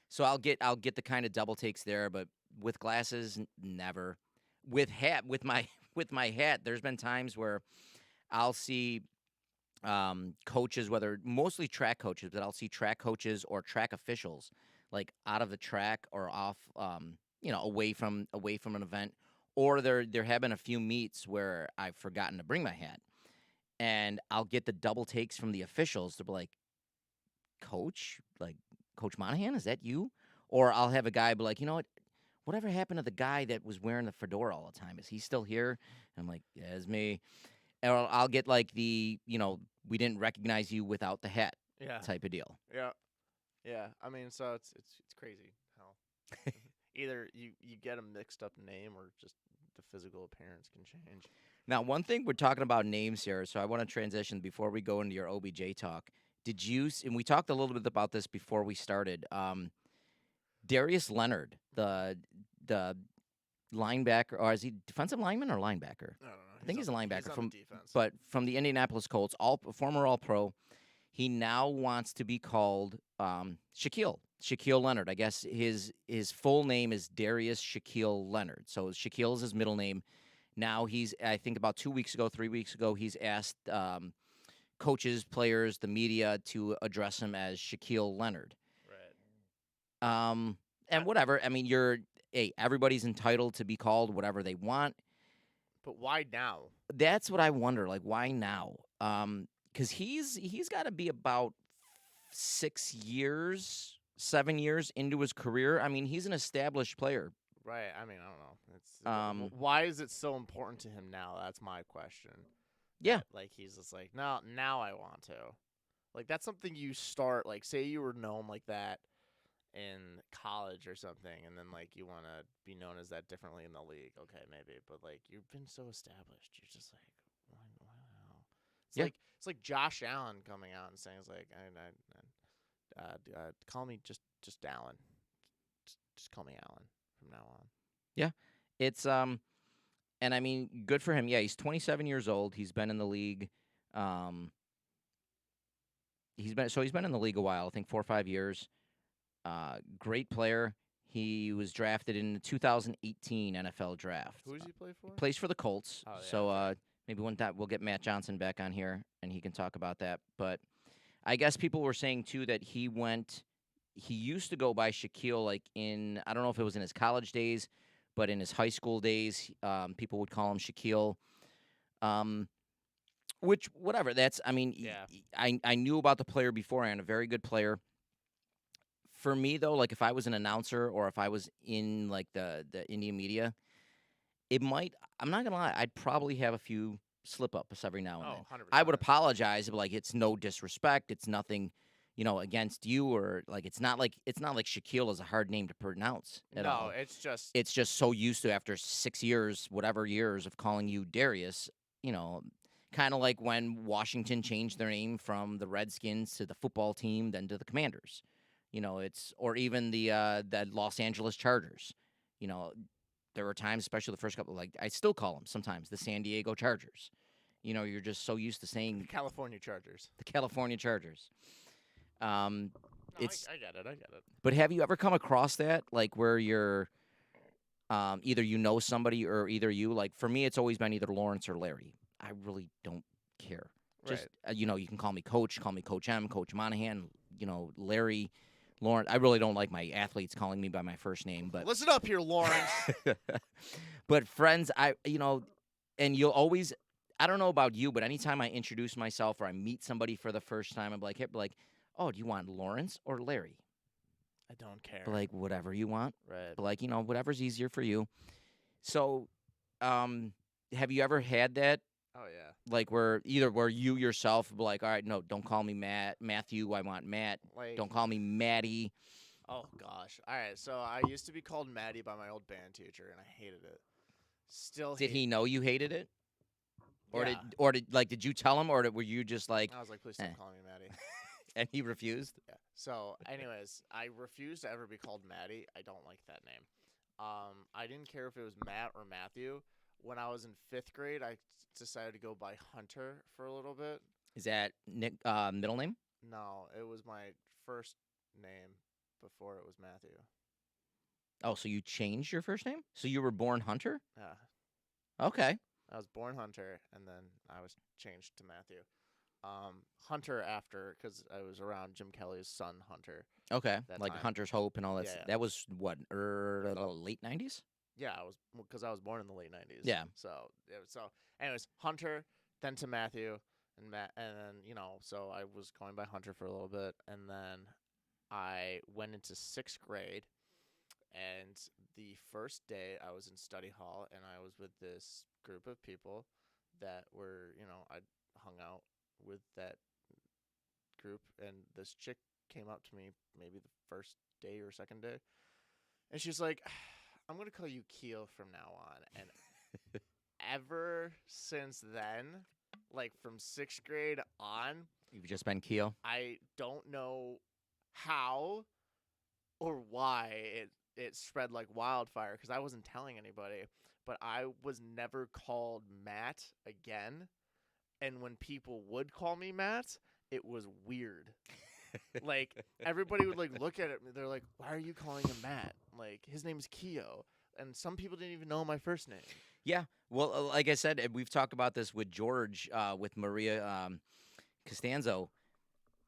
S1: So I'll get the kind of double takes there, but with glasses, never. With my with my hat, there's been times where I'll see coaches, whether mostly track coaches, but I'll see track coaches or track officials like out of the track or off, away from an event. Or there have been a few meets where I've forgotten to bring my hat, and I'll get the double takes from the officials to be Coach, like Coach Monahan, is that you? Or I'll have a guy be like, you know what? Whatever happened to the guy that was wearing the fedora all the time? Is he still here? And I'm like, yeah, it's me. Or I'll get like we didn't recognize you without the hat
S2: Yeah.
S1: type of deal.
S2: Yeah. Yeah. I mean, so it's crazy how either you get a mixed up name or just the physical appearance can change.
S1: Now, one thing we're talking about names here, so I want to transition before we go into your OBJ talk. Did you? And we talked a little bit about this before we started. Darius Leonard, the linebacker, or is he defensive lineman or linebacker?
S2: I don't know.
S1: I think he's a linebacker
S2: on
S1: from
S2: defense.
S1: but from the Indianapolis Colts, former All Pro. He now wants to be called Shaquille Leonard. I guess his full name is Darius Shaquille Leonard. So Shaquille is his middle name. Now I think about 2 weeks ago, 3 weeks ago, he's asked coaches, players, the media to address him as Shaquille Leonard.
S2: Right.
S1: And whatever. I mean, everybody's entitled to be called whatever they want.
S2: But why now?
S1: That's what I wonder. Like, why now? Because he's got to be about 6 years, 7 years into his career. I mean, he's an established player.
S2: Right. I mean, I don't know. It's why is it so important to him now? That's my question.
S1: Yeah.
S2: Like he's just like, now I want to. Like that's something you start like say you were known like that in college or something, and then like you want to be known as that differently in the league. Okay, maybe, but like you've been so established, you're just like, why now? It's like Josh Allen coming out and saying it's like, call me just just Alan. Just call me Alan from now on.
S1: Yeah. It's and I mean, good for him. Yeah, he's 27 years old. He's been in the league. Um, he's been in the league a while. I think 4 or 5 years. Great player. He was drafted in the 2018 NFL draft.
S2: Who does he play for?
S1: He plays for the Colts.
S2: Oh yeah.
S1: So
S2: Okay.
S1: maybe one time we'll get Matt Johnson back on here and he can talk about that. But I guess people were saying too that he used to go by Shaquille, like in, I don't know if it was in his college days, but in his high school days, people would call him Shaquille. Um, which, whatever, that's, I mean,
S2: Yeah.
S1: I knew about the player beforehand, a very good player. For me, though, like if I was an announcer or if I was in like the Indian media, it might, I'm not gonna lie, I'd probably have a few slip ups every now and
S2: Oh,
S1: then.
S2: 100%.
S1: I would apologize, but like it's no disrespect, it's nothing, against you, or like it's not like Shaquille is a hard name to pronounce at
S2: No,
S1: all.
S2: it's just
S1: It's just so used to after 6 years, whatever years of calling you Darius, you know, kind of like when Washington changed their name from the Redskins to the football team, then to the Commanders. It's or even the Los Angeles Chargers. You know, there were times, especially the first couple, like I still call them sometimes the San Diego Chargers. You're just so used to
S2: the
S1: saying
S2: California Chargers.
S1: the California Chargers. Um,
S2: No,
S1: it's
S2: I get it. I get it.
S1: but have you ever come across that, like where you're either somebody or either you, like for me, it's always been either Lawrence or Larry. I really don't care.
S2: Right.
S1: Just you can call me Coach M, Coach Monahan. Larry, Lawrence. I really don't like my athletes calling me by my first name, but
S2: Listen up here, Lawrence.
S1: but friends, and you'll always. I don't know about you, but anytime I introduce myself or I meet somebody for the first time, I'm like, hey, like, oh, do you want Lawrence or Larry?
S2: I don't care.
S1: But like, whatever you want.
S2: Right.
S1: But like, whatever's easier for you. So, have you ever had that,
S2: Oh yeah.
S1: like, where you yourself be like, all right, no, don't call me Matthew. I want Matt.
S2: Like.
S1: Don't call me Maddie.
S2: Oh gosh. All right. So I used to be called Maddie by my old band teacher, and I hated it. Still.
S1: Did
S2: hate
S1: he know you hated it, or
S2: Yeah.
S1: did you tell him, or were you just like,
S2: I was like, please stop
S1: eh.
S2: calling me Maddie.
S1: and he refused?
S2: Yeah. So, anyways, I refuse to ever be called Maddie. I don't like that name. I didn't care if it was Matt or Matthew. When I was in 5th grade, I decided to go by Hunter for a little bit.
S1: Is that Nick middle name?
S2: No, it was my first name before it was Matthew.
S1: Oh, so you changed your first name? So you were born Hunter?
S2: Yeah.
S1: Okay.
S2: I was born Hunter, and then I was changed to Matthew. Hunter after, because I was around Jim Kelly's son, Hunter.
S1: Okay.
S2: That
S1: Like
S2: time.
S1: Hunter's Hope and all that.
S2: Yeah.
S1: That was what, late 90s?
S2: Yeah, because I was born in the late 90s.
S1: Yeah.
S2: Anyways, Hunter, then to Matthew, and then so I was going by Hunter for a little bit, and then I went into 6th grade, and the first day I was in study hall, and I was with this group of people that were, I hung out with that group, and this chick came up to me maybe the first day or second day, and she's like, I'm going to call you Keel from now on. And ever since then, like from 6th grade on,
S1: You've just been Keel?
S2: I don't know how or why it spread like wildfire, because I wasn't telling anybody, but I was never called Matt again. And when people would call me Matt, it was weird. Like, everybody would like look at it, they're like, why are you calling him Matt? Like, his name's Keo. And some people didn't even know my first name.
S1: Yeah. Well, like I said, we've talked about this with George, with Maria Costanzo.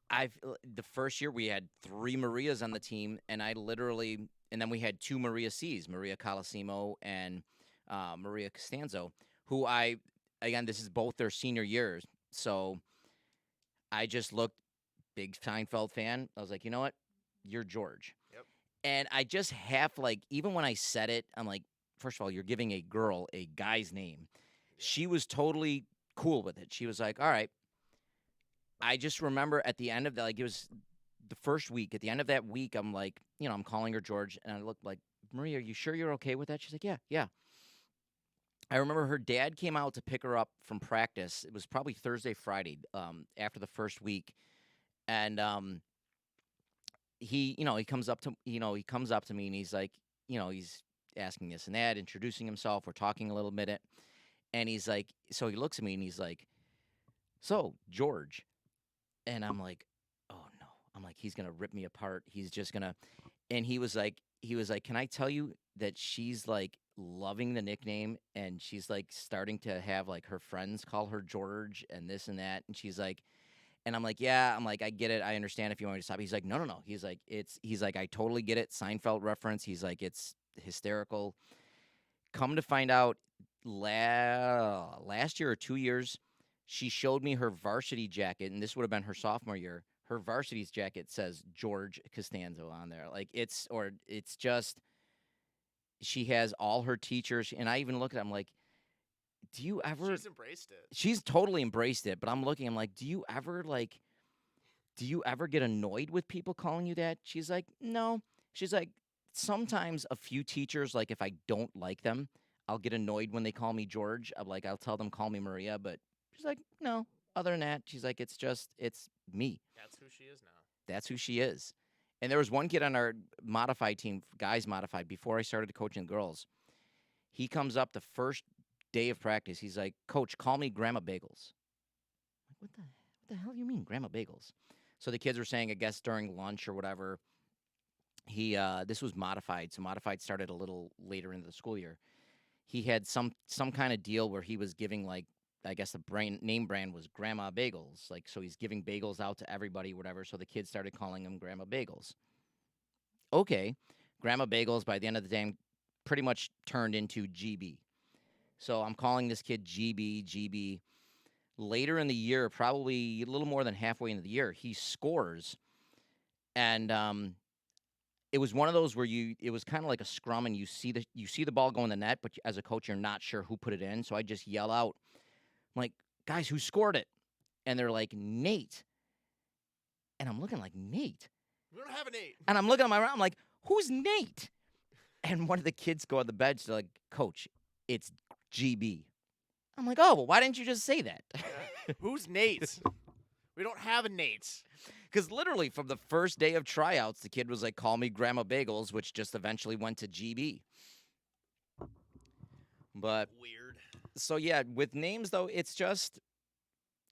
S1: The first year we had 3 Marias on the team, and and then we had 2 Maria C's, Maria Colosimo and Maria Costanzo, who again, this is both their senior years. So I just looked, big Seinfeld fan. I was like, you know what? You're George.
S2: Yep.
S1: And I just have, like, even when I said it, I'm like, first of all, you're giving a girl a guy's name. She was totally cool with it. She was like, all right. I just remember at the end of that, like, it was the first week. At the end of that week, I'm like, I'm calling her George, and I looked like, Maria, are you sure you're okay with that? She's like, yeah, yeah. I remember her dad came out to pick her up from practice. It was probably Thursday, Friday, after the first week. And he comes up to he comes up to me and he's like, he's asking this and that, introducing himself. We're talking a little bit, and he's like, so he looks at me and he's like, "So, George," and I'm like, "Oh no!" I'm like, "He's gonna rip me apart. He's just gonna." And he was like, "Can I tell you that she's like loving the nickname and she's like starting to have like her friends call her George and this and that." And she's like, and I'm like, "Yeah." I'm like, "I get it. I understand if you want me to stop." He's like, "No, no, no." He's like, "I totally get it. Seinfeld reference." He's like, "It's hysterical." Come to find out, last year or 2 years, she showed me her varsity jacket, and this would have been her sophomore year. Her varsity's jacket says George Costanzo on there. Like it's just she has all her teachers, and I even look at it, I'm like, do you ever?
S2: She's embraced it.
S1: She's totally embraced it, but I'm looking, I'm like, do you ever get annoyed with people calling you that? She's like, no. She's like, sometimes a few teachers, like if I don't like them, I'll get annoyed when they call me George. I'm like, I'll tell them, call me Maria. But she's like, no. Other than that, she's like, it's me.
S2: That's who she is now.
S1: That's who she is. And there was one kid on our modified team, guys modified, before I started coaching girls. He comes up the first day of practice. He's like, Coach, call me Grandma Bagels. I'm like, what the hell do you mean, Grandma Bagels? So the kids were saying, I guess during lunch or whatever, this was modified. So modified started a little later into the school year. He had some kind of deal where he was giving like, I guess the name brand was Grandma Bagels. Like, so he's giving bagels out to everybody, whatever. So the kids started calling him Grandma Bagels. Okay, Grandma Bagels by the end of the day pretty much turned into GB. So I'm calling this kid GB. Later in the year, probably a little more than halfway into the year, he scores, and it was one of those where it was kind of like a scrum, and you see the ball go in the net, but as a coach, you're not sure who put it in. So I just yell out, I'm like, guys, who scored it? And they're like, Nate. And I'm looking like, Nate.
S2: We don't have an 8.
S1: And I'm looking at my round, I'm like, who's Nate? And one of the kids go on the bench, they're like, Coach, it's GB. I'm like, oh, well, why didn't you just say that?
S2: Who's Nate? We don't have a Nate.
S1: Because literally from the first day of tryouts, the kid was like, call me Grandma Bagels, which just eventually went to GB. But
S2: Weird.
S1: so yeah, with names though, it's just,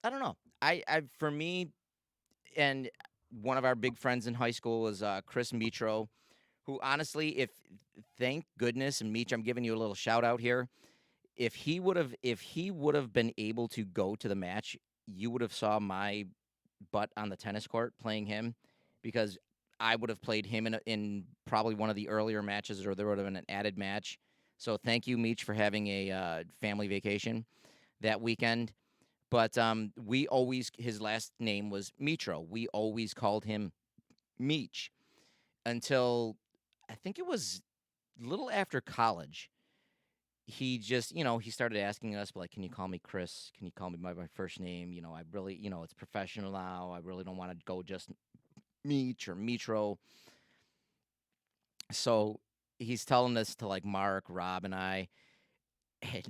S1: I don't know. I for me, and one of our big friends in high school was Chris Mitro, who honestly, thank goodness, and Meech, I'm giving you a little shout out here. If he would have been able to go to the match, you would have saw my butt on the tennis court playing him, because I would have played him in probably one of the earlier matches, or there would have been an added match. So thank you, Meech, for having a family vacation that weekend. But his last name was Mitro. We always called him Meech until I think it was a little after college. He just, he started asking us, like, can you call me Chris? Can you call me by my first name? I really, it's professional now. I really don't want to go just Meech or Mitro. So he's telling this to like Mark, Rob, and I. And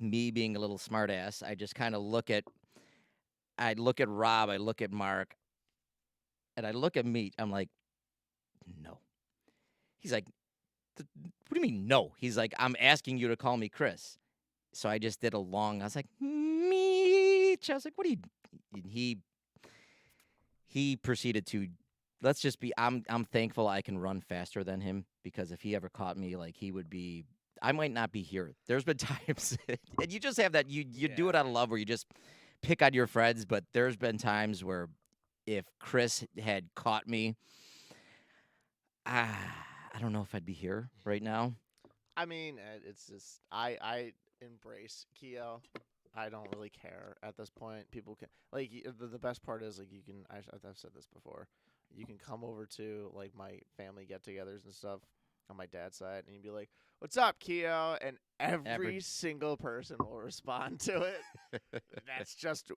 S1: me being a little smartass, I just kind of I look at Rob, I look at Mark, and I look at Meech. I'm like, no. He's like, what do you mean no? He's like, I'm asking you to call me Chris. So I just did I was like, Meech. I was like, what are you? And he proceeded to, let's just be, I'm thankful I can run faster than him, because if he ever caught me, like, I might not be here. There's been times, and you just have that, you do it out of love, where you just pick on your friends, but there's been times where if Chris had caught me, I don't know if I'd be here right now.
S2: I mean, it's just I embrace Keo. I don't really care at this point. People can like the best part is like you can. I've said this before. You can come over to like my family get-togethers and stuff on my dad's side, and you'd be like, "What's up, Keo?" And every single person will respond to it. That's just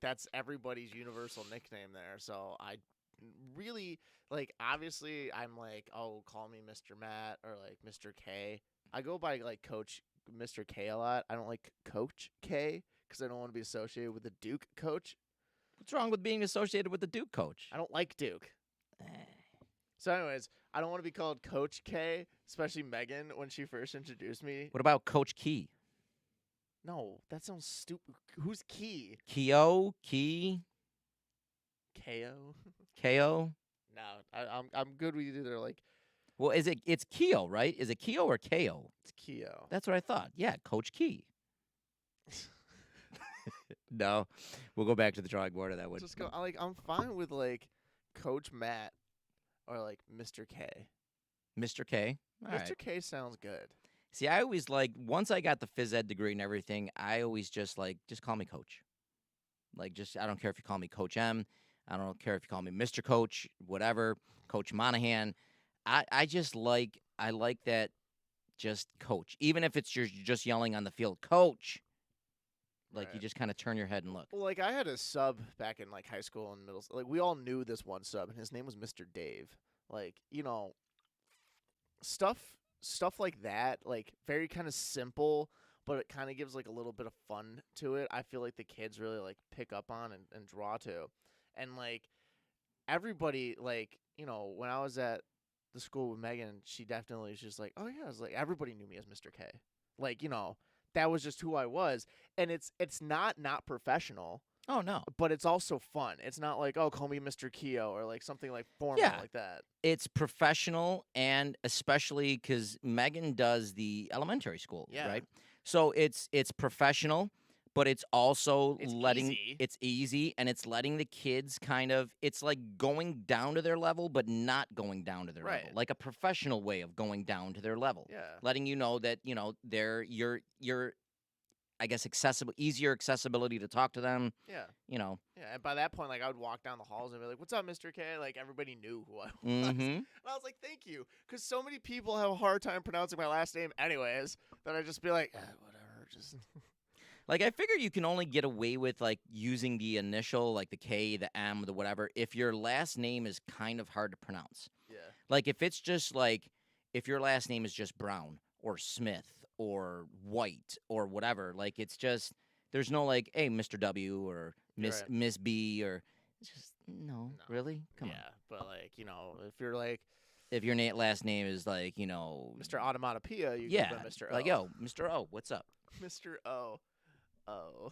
S2: that's everybody's universal nickname there. So I really like obviously I'm like, oh, call me Mr. Matt or like Mr. K. I go by like Coach Mr. K a lot. I don't like Coach K because I don't want to be associated with the Duke coach.
S1: What's wrong with being associated with the Duke coach?
S2: I don't like Duke. So, anyways, I don't want to be called Coach K, especially Megan when she first introduced me.
S1: What about Coach Key?
S2: No, that sounds stupid. Who's Key?
S1: Key,
S2: KO?
S1: Ko?
S2: No, I'm good with either. Like
S1: Well, it's Keo, right? Is it Keo or Ko?
S2: it's Keo.
S1: That's what I thought. Yeah, Coach Key. No, we'll go back to the drawing board of that one.
S2: Just go. I'm fine with like Coach Matt or like Mr. K.
S1: Mr. K. All
S2: Mr.
S1: right.
S2: K sounds good.
S1: See, I always like once I got the phys ed degree and everything, I always just call me Coach. Like, just I don't care if you call me Coach M. I don't care if you call me Mr. Coach, whatever, Coach Monahan. I like that just coach. Even if it's you're just yelling on the field, coach. Like you
S2: Right.
S1: just kind of turn your head and look.
S2: Well, like I had a sub back in like high school and middle. Like we all knew this one sub, and his name was Mr. Dave. Like stuff stuff like that. Like very kind of simple, but it kind of gives like a little bit of fun to it. I feel like the kids really like pick up on and draw to, and like everybody like when I was at the school with Megan, she definitely was just like, oh yeah, it's like everybody knew me as Mr. K. Like that was just who I was, and it's not professional,
S1: Oh no.
S2: but it's also fun. It's not like, oh, call me Mr. Keo or like something like formal
S1: Yeah.
S2: like that.
S1: It's professional, and especially because Megan does the elementary school,
S2: Yeah.
S1: right? So it's professional, but it's also
S2: It's
S1: letting
S2: easy.
S1: it's easy, and it's letting the kids kind of it's like going down to their level, but not going down to their level,
S2: Right.
S1: like a professional way of going down to their level,
S2: Yeah.
S1: letting you know that they're your I guess easier accessibility to talk to them,
S2: Yeah.
S1: you know.
S2: Yeah. And by that point, like I would walk down the halls and be like, "What's up, Mr. K?" Like everybody knew who I was.
S1: Mm-hmm.
S2: And I was like, "Thank you," because so many people have a hard time pronouncing my last name, anyways. That I just be like, whatever, just
S1: Like I figure you can only get away with like using the initial, like the K, the M, the whatever, if your last name is kind of hard to pronounce.
S2: yeah.
S1: Like if it's just like if your last name is just Brown or Smith or White or whatever, like it's just there's no like, hey, Mr. W or
S2: You're
S1: Miss
S2: right.
S1: Miss B or it's just no,
S2: No.
S1: really? Come on.
S2: Yeah, but like if you're like
S1: If your last name is like,
S2: Mr. Automatopoeia, you
S1: yeah,
S2: go by Mr. O.
S1: like yo, Mr. O, what's up?
S2: Mr. O. Oh.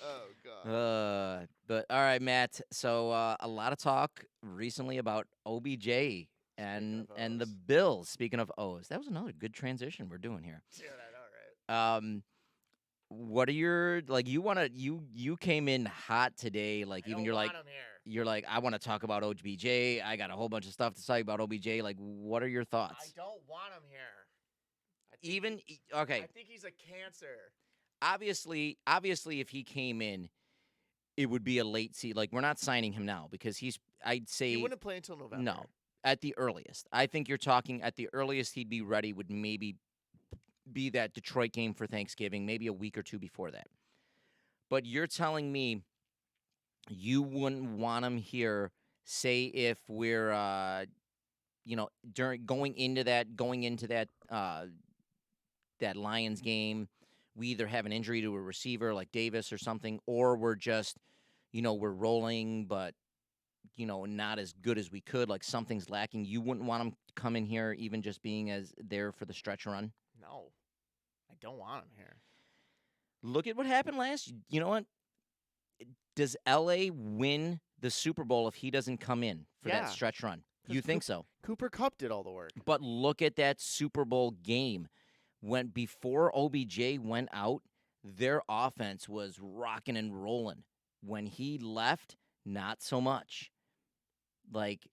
S2: Oh God.
S1: But all right, Matt. So a lot of talk recently about OBJ and the
S2: O's.
S1: Bills. Speaking of O's, that was another good transition we're doing here.
S2: Dude, I know, right?
S1: What are your like? You came in hot today. Like
S2: I
S1: even
S2: don't
S1: you're
S2: want
S1: like
S2: him here.
S1: you're like I want to talk about OBJ. I got a whole bunch of stuff to tell you about OBJ. Like, what are your
S2: I
S1: thoughts?
S2: don't want him here.
S1: Okay,
S2: I think he's a cancer.
S1: obviously, if he came in, it would be a late seat. Like we're not signing him now because I'd say
S2: He wouldn't play until November.
S1: no, at the earliest. I think you're talking at the earliest he'd be ready would maybe be that Detroit game for Thanksgiving, maybe a week or two before that. But you're telling me you wouldn't want him here, say if we're during going into that Lions game, we either have an injury to a receiver like Davis or something, or we're just, we're rolling, but not as good as we could. Like something's lacking. You wouldn't want him to come in here, even just being as there for the stretch run.
S2: No, I don't want him here.
S1: Look at what happened last. You know what? Does LA win the Super Bowl if he doesn't come in for
S2: Yeah.
S1: that stretch run?
S2: 'Cause
S1: You think so?
S2: Cooper Kupp did all the work.
S1: But look at that Super Bowl game. When before OBJ went out, their offense was rocking and rolling. When he left, not so much. Like,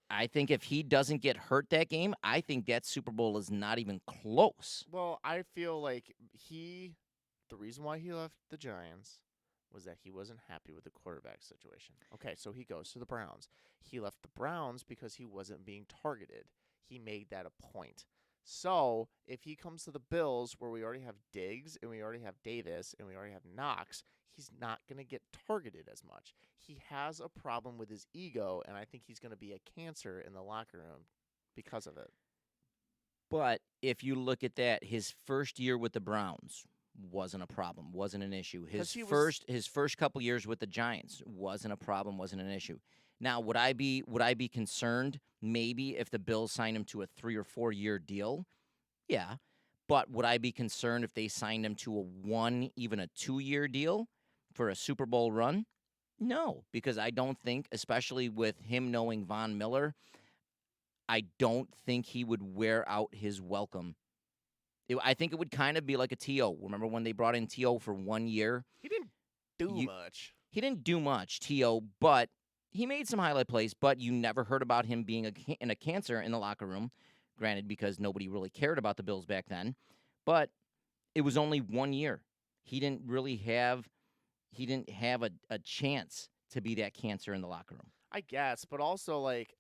S1: I think if he doesn't get hurt that game, I think that Super Bowl is not even close.
S2: Well, I feel like the reason why he left the Giants was that he wasn't happy with the quarterback situation. Okay, so he goes to the Browns. He left the Browns because he wasn't being targeted. He made that a point. So if he comes to the Bills, where we already have Diggs and we already have Davis and we already have Knox, he's not going to get targeted as much. He has a problem with his ego, and I think he's going to be a cancer in the locker room because of it.
S1: But if you look at that, his first year with the Browns wasn't a problem, wasn't an issue.
S2: 'Cause he was-
S1: His first couple years with the Giants wasn't a problem, wasn't an issue. Now, would I be concerned maybe if the Bills signed him to a 3 or 4 year deal? Yeah. But would I be concerned if they signed him to a 1, even a 2 year deal for a Super Bowl run? No, because I don't think, especially with him knowing Von Miller, I don't think he would wear out his welcome. I think it would kind of be like a T.O. Remember when they brought in T.O. for 1 year?
S2: He didn't do
S1: You
S2: much.
S1: He didn't do much, T.O., but he made some highlight plays, but you never heard about him being in a cancer in the locker room. Granted, because nobody really cared about the Bills back then, but it was only 1 year. He didn't really have he didn't have a chance to be that cancer in the locker room.
S2: I guess, but also like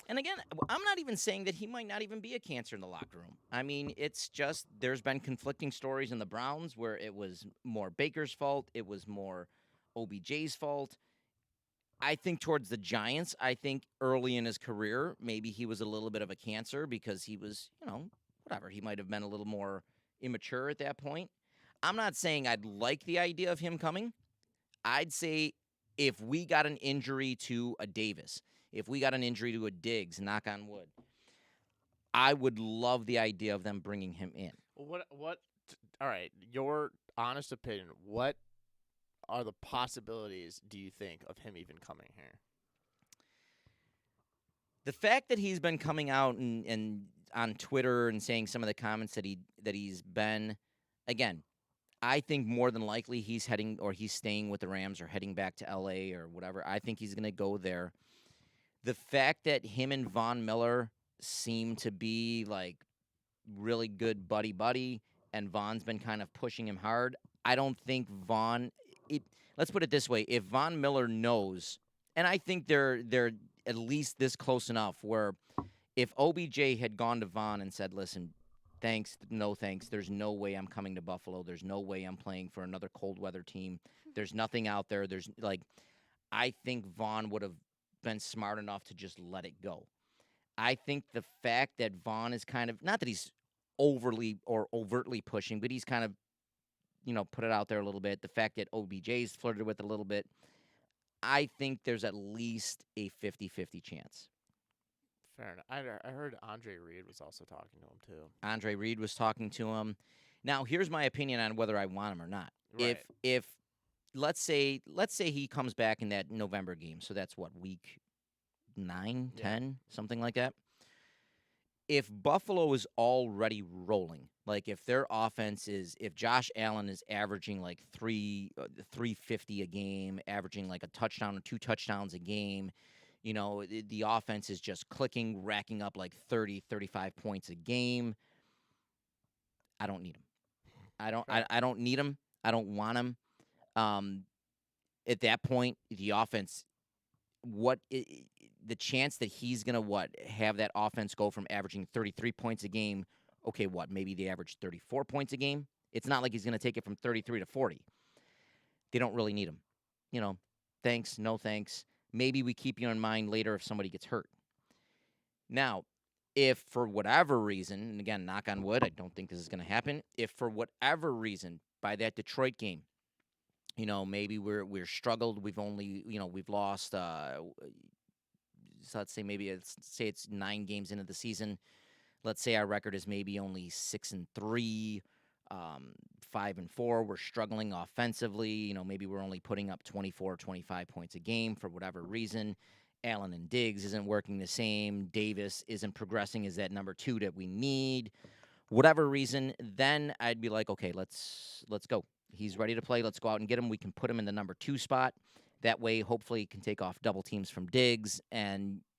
S1: And again, I'm not even saying that he might not even be a cancer in the locker room. I mean, it's just there's been conflicting stories in the Browns where it was more Baker's fault, it was more OBJ's fault. I think towards the Giants, I think early in his career, maybe he was a little bit of a cancer because he was, whatever. He might have been a little more immature at that point. I'm not saying I'd like the idea of him coming. I'd say if we got an injury to a Davis, if we got an injury to a Diggs, knock on wood, I would love the idea of them bringing him in.
S2: what all right, your honest opinion, what are the possibilities do you think of him even coming here?
S1: The fact that he's been coming out and on Twitter and saying some of the comments that he's been, again, I think more than likely he's heading or he's staying with the Rams or heading back to LA or whatever. I think he's going to go there. The fact that him and Von Miller seem to be like really good buddy buddy and Von's been kind of pushing him hard. I don't think Von it let's put it this way, if Von Miller knows, and I think they're at least this close enough where if OBJ had gone to Von and said, "Listen, thanks, no thanks. There's no way I'm coming to Buffalo. There's no way I'm playing for another cold weather team. There's nothing out there. There's like I think Vaughn would have been smart enough to just let it go. I think the fact that Vaughn is kind of not that he's overly or overtly pushing, but he's kind of put it out there a little bit. The fact that OBJ's flirted with it a little bit, I think there's at least a 50-50 chance.
S2: Fair enough. I heard Andre Reed was also talking to him too.
S1: Andre Reed was talking to him. Now, here's my opinion on whether I want him or not.
S2: Right.
S1: If let's say he comes back in that November game, so that's what week 9,
S2: Yeah.
S1: 10, something like that. If Buffalo is already rolling, like if their offense is, if Josh Allen is averaging like 350 a game, averaging like a touchdown or 2 touchdowns a game, the offense is just clicking, racking up like 30, 35 points a game. I don't need him. I don't.
S2: Right.
S1: I don't need him. I don't want him. Um, at that point, the offense, the chance that he's gonna have that offense go from averaging 33 points a game, okay, maybe they average 34 points a game. It's not like he's gonna take it from 33 to 40. They don't really need him. You know, thanks, no thanks. Maybe we keep you in mind later if somebody gets hurt. Now, if for whatever reason, and again, knock on wood, I don't think this is going to happen. If for whatever reason, by that Detroit game, maybe we're struggled. We've only, we've lost. So let's say it's 9 games into the season. Let's say our record is maybe only 6-3, 5-4. We're struggling offensively. Maybe we're only putting up 24, 25 points a game for whatever reason. Allen and Diggs isn't working the same. Davis isn't progressing as that number 2 that we need. Whatever reason, then I'd be like, okay, let's go. He's ready to play. Let's go out and get him. We can put him in the number 2 spot. That way, hopefully, he can take off double teams from Diggs,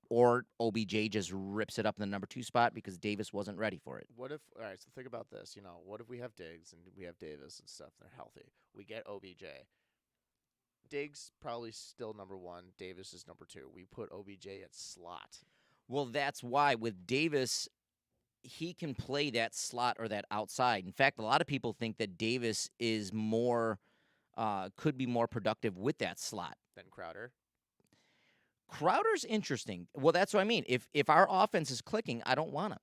S1: or OBJ just rips it up in the number 2 spot because Davis wasn't ready for it.
S2: What if? All right, so think about this. What if we have Diggs and we have Davis and stuff? They're healthy. We get OBJ. Diggs probably still number 1. Davis is number 2. We put OBJ at slot.
S1: Well, that's why with Davis, he can play that slot or that outside. In fact, a lot of people think that Davis is could be more productive with that slot.
S2: Then Crowder.
S1: Crowder's interesting. Well, that's what I mean. If our offense is clicking, I don't want him.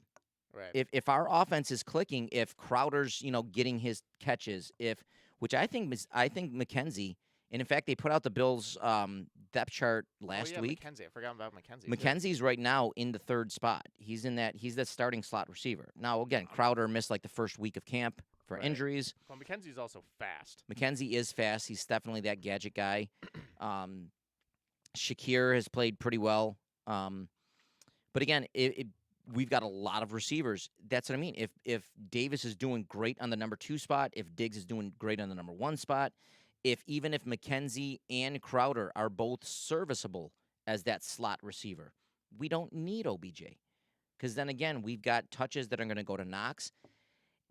S2: Right.
S1: If our offense is clicking, if Crowder's getting his catches, which I think McKenzie And in fact, they put out the Bills depth chart
S2: Oh
S1: last
S2: yeah,
S1: week.
S2: McKenzie. I forgot about McKenzie too.
S1: McKenzie's right now in the third spot. He's the starting slot receiver. Now again, Crowder missed like the first week of camp for
S2: Right.
S1: injuries.
S2: Well, McKenzie's also fast.
S1: McKenzie is fast. He's definitely that gadget guy. Um, Shakir has played pretty well. Um, but again, we've got a lot of receivers. That's what I mean. If Davis is doing great on the number 2 spot, if Diggs is doing great on the number 1 spot, if McKenzie and Crowder are both serviceable as that slot receiver, we don't need OBJ. Because then again, we've got touches that are going to go to Knox.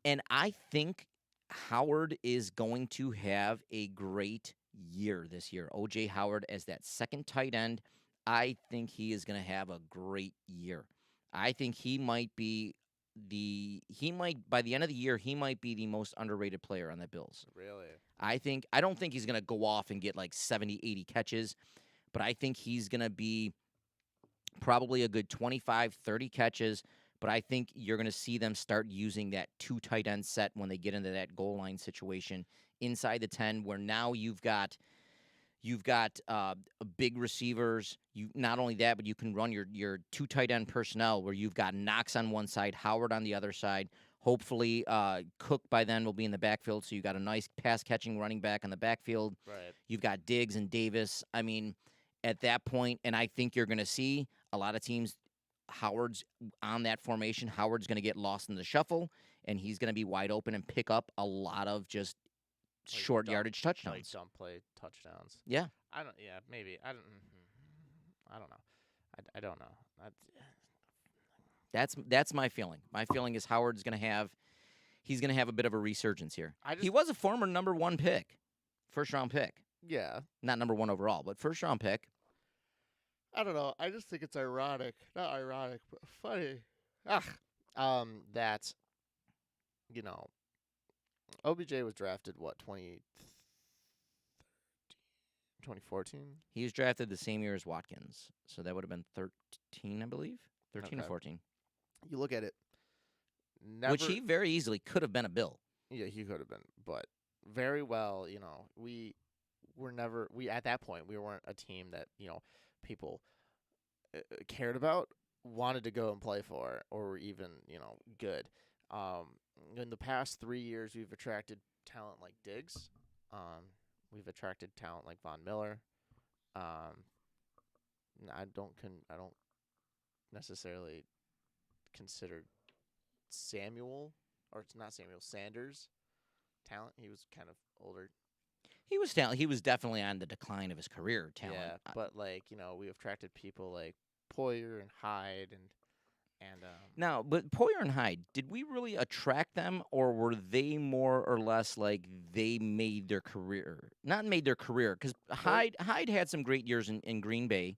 S1: And I think Howard is going to have a great year this year. OJ Howard as that second tight end. I think he is going to have a great year. I think he might be by the end of the year, he might be the most underrated player on the Bills.
S2: Really?
S1: I don't think he's going to go off and get like 70, 80 catches, but I think he's going to be probably a good 25, 30 catches. But I think you're going to see them start using that 2 tight end set when they get into that goal line situation inside the 10, where now you've got big receivers. You not only that, but you can run your 2 tight end personnel where you've got Knox on one side, Howard on the other side. Hopefully, Cook by then will be in the backfield, so you got a nice pass catching running back on the backfield.
S2: Right.
S1: You've got Diggs and Davis. I mean, at that point, and I think you're going to see a lot of teams. Howard's on that formation. Howard's going to get lost in the shuffle, and he's going to be wide open and pick up a lot of just
S2: Like
S1: short
S2: dump-
S1: yardage
S2: Like
S1: touchdowns.
S2: dump play touchdowns.
S1: Yeah,
S2: I don't. Yeah, maybe. I don't. I don't know. I don't know.
S1: that's my feeling. My feeling is he's going to have a bit of a resurgence here.
S2: I just.
S1: He was a former number 1 pick, first round pick,
S2: Yeah.
S1: not number 1 overall, but first round pick.
S2: I don't know. I just think it's ironic. Not ironic, but funny. That you know, OBJ was drafted what 2014.
S1: He was drafted the same year as Watkins, so that would have been 13, I believe, 13 or
S2: Okay.
S1: 14,
S2: You look at it. Never.
S1: which he very easily could have been a Bill.
S2: Yeah, he could have been, but very well. We were never. We at that point we weren't a team that people cared about, wanted to go and play for, or were even good. In the past 3 years, we've attracted talent like Diggs. We've attracted talent like Von Miller. I don't necessarily consider Samuel, or it's not Samuel, Sanders talent. He was kind of older.
S1: He was talent. He was definitely on the decline of his career talent.
S2: Yeah, but we attracted people like Poyer and Hyde and
S1: Now, but Poyer and Hyde, did we really attract them, or were they more or less like they made their career? Not made their career, because Hyde had some great years in Green Bay,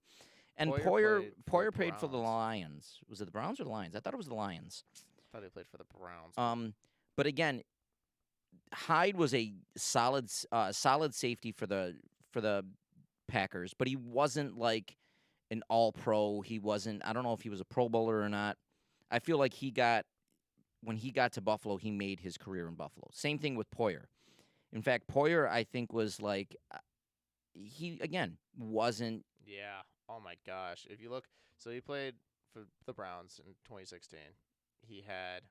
S1: and Poyer played for the
S2: Browns.
S1: Lions. Was it the Browns or the Lions? I thought it was the Lions.
S2: I thought he played for the Browns.
S1: But again, Hyde was a solid safety for the Packers, but he wasn't like an all-pro. He wasn't. I don't know if he was a Pro Bowler or not. I feel like when he got to Buffalo, he made his career in Buffalo. Same thing with Poyer. In fact, Poyer, I think, was like he again wasn't.
S2: Yeah. Oh my gosh. If you look, so he played for the Browns in 2016. He had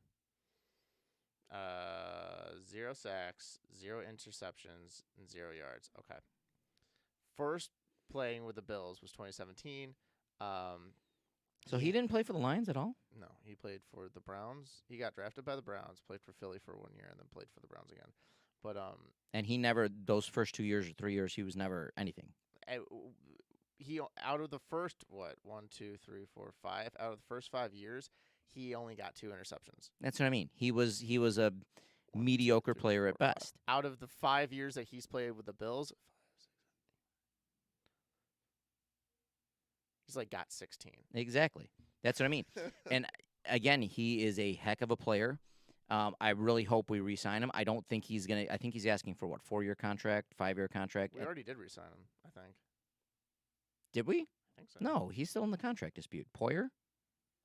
S2: 0 sacks, 0 interceptions, and 0 yards. Okay. First playing with the Bills was 2017.
S1: So he didn't play for the Lions at all?
S2: No, he played for the Browns. He got drafted by the Browns, played for Philly for 1 year, and then played for the Browns again. But
S1: And he never, those first 2 years or 3 years, he was never anything.
S2: he out of the first 1, 2, 3, 4, 5 out of the first 5 years, he only got 2 interceptions.
S1: That's what I mean. He was a mediocre player at best.
S2: Out of the 5 years that he's played with the Bills, he's got 16.
S1: Exactly. That's what I mean. And again, he is a heck of a player. I really hope we re-sign him. I don't think he's gonna. I think he's asking for 4-year contract, 5-year contract.
S2: We already did re-sign him, I think.
S1: Did we?
S2: I think so.
S1: No, he's still in the contract dispute. Poyer?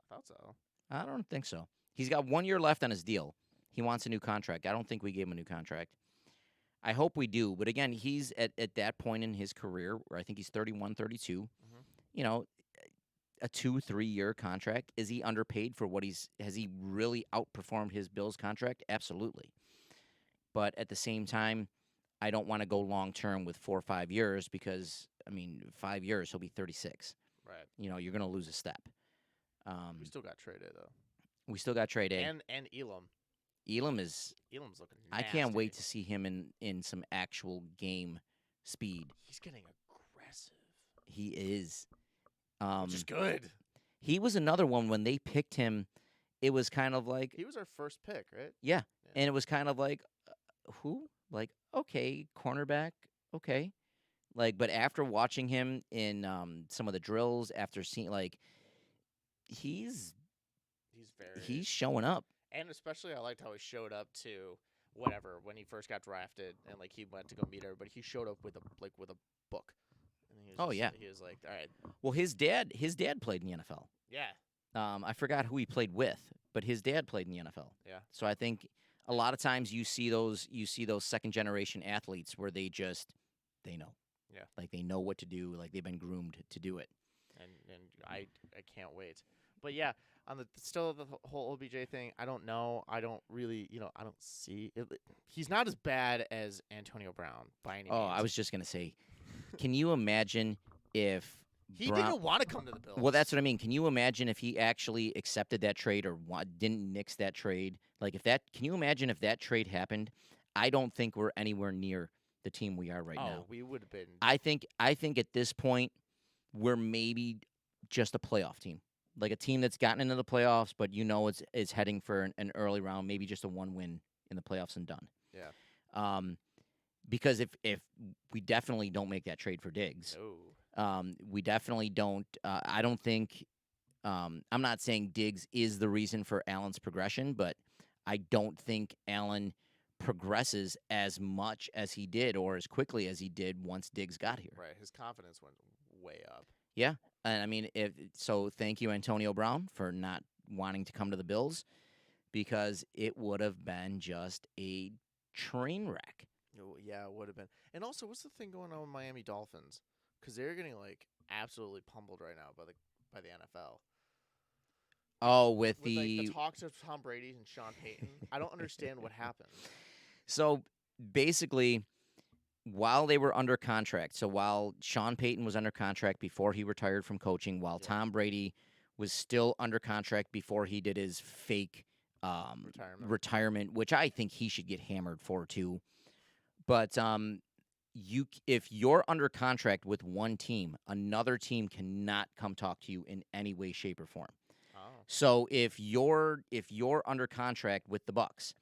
S2: I thought so.
S1: I don't think so. He's got 1 year left on his deal. He wants a new contract. I don't think we gave him a new contract. I hope we do. But again, he's at that point in his career where I think he's 31, 32.
S2: Hmm.
S1: You know, a 2, 3 year contract. Is he underpaid for what has he really outperformed his Bills contract? Absolutely. But at the same time, I don't want to go long term with 4 or 5 years because, I mean, 5 years, he'll be 36.
S2: Right.
S1: You're going to lose a step.
S2: We
S1: Um,
S2: still got traded though,
S1: we still got trade A.
S2: and Elam.
S1: Elam is,
S2: Elam's looking
S1: I can't
S2: nasty.
S1: wait to see him in some actual game speed.
S2: He's getting aggressive,
S1: He is.
S2: which is
S1: Um,
S2: good.
S1: he was another one when they picked him. It was kind of like,
S2: He was our first pick, right?
S1: yeah.
S2: Yeah.
S1: And it was kind of like, who? Like, okay, cornerback, okay. Like, but after watching him in some of the drills, after seeing he's
S2: He's very,
S1: he's showing up.
S2: and especially I liked how he showed up to whatever when he first got drafted, and like he went to go meet everybody. He showed up with a book, and he was
S1: Oh yeah.
S2: he was like, all right,
S1: Well, his dad played in the NFL.
S2: yeah,
S1: I forgot who he played with, but his dad played in the NFL.
S2: yeah,
S1: So I think a lot of times you see those second generation athletes where they know.
S2: yeah,
S1: Like they know what to do, like they've been groomed to do it.
S2: and I can't wait. But yeah, on the still the whole OBJ thing, I don't know. I don't really, I don't see it. He's not as bad as Antonio Brown by any
S1: Oh,
S2: means.
S1: I was just gonna say, can you imagine if
S2: He
S1: Brown?
S2: didn't want to come to the Bills.
S1: Well, that's what I mean. Can you imagine if he actually accepted that trade or didn't nix that trade? Like if that, can you imagine if that trade happened? I don't think we're anywhere near the team we are right now.
S2: We would have been.
S1: I think at this point we're maybe just a playoff team, like a team that's gotten into the playoffs, but it's heading for an early round, maybe just a one win in the playoffs and done.
S2: Yeah.
S1: Um, because if we definitely don't make that trade for Diggs,
S2: No.
S1: we definitely don't. I don't think. I'm not saying Diggs is the reason for Allen's progression, but I don't think Allen progresses as much as he did or as quickly as he did once Diggs got here.
S2: Right. His confidence went way up.
S1: Yeah. And I mean, if so, thank you, Antonio Brown, for not wanting to come to the Bills because it would have been just a train wreck.
S2: Oh, yeah, it would have been. And also, what's the thing going on with Miami Dolphins? Because they're getting like absolutely pummeled right now by the NFL.
S1: Oh, with
S2: With like the
S1: the
S2: talks of Tom Brady and Sean Payton, I don't understand what happened.
S1: so basically while they were under contract, so while Sean Payton was under contract before he retired from coaching, while
S2: Yeah.
S1: Tom Brady was still under contract before he did his fake retirement, which I think he should get hammered for too. But if you're under contract with one team, another team cannot come talk to you in any way, shape, or form.
S2: Oh,
S1: So if you're under contract with the Bucks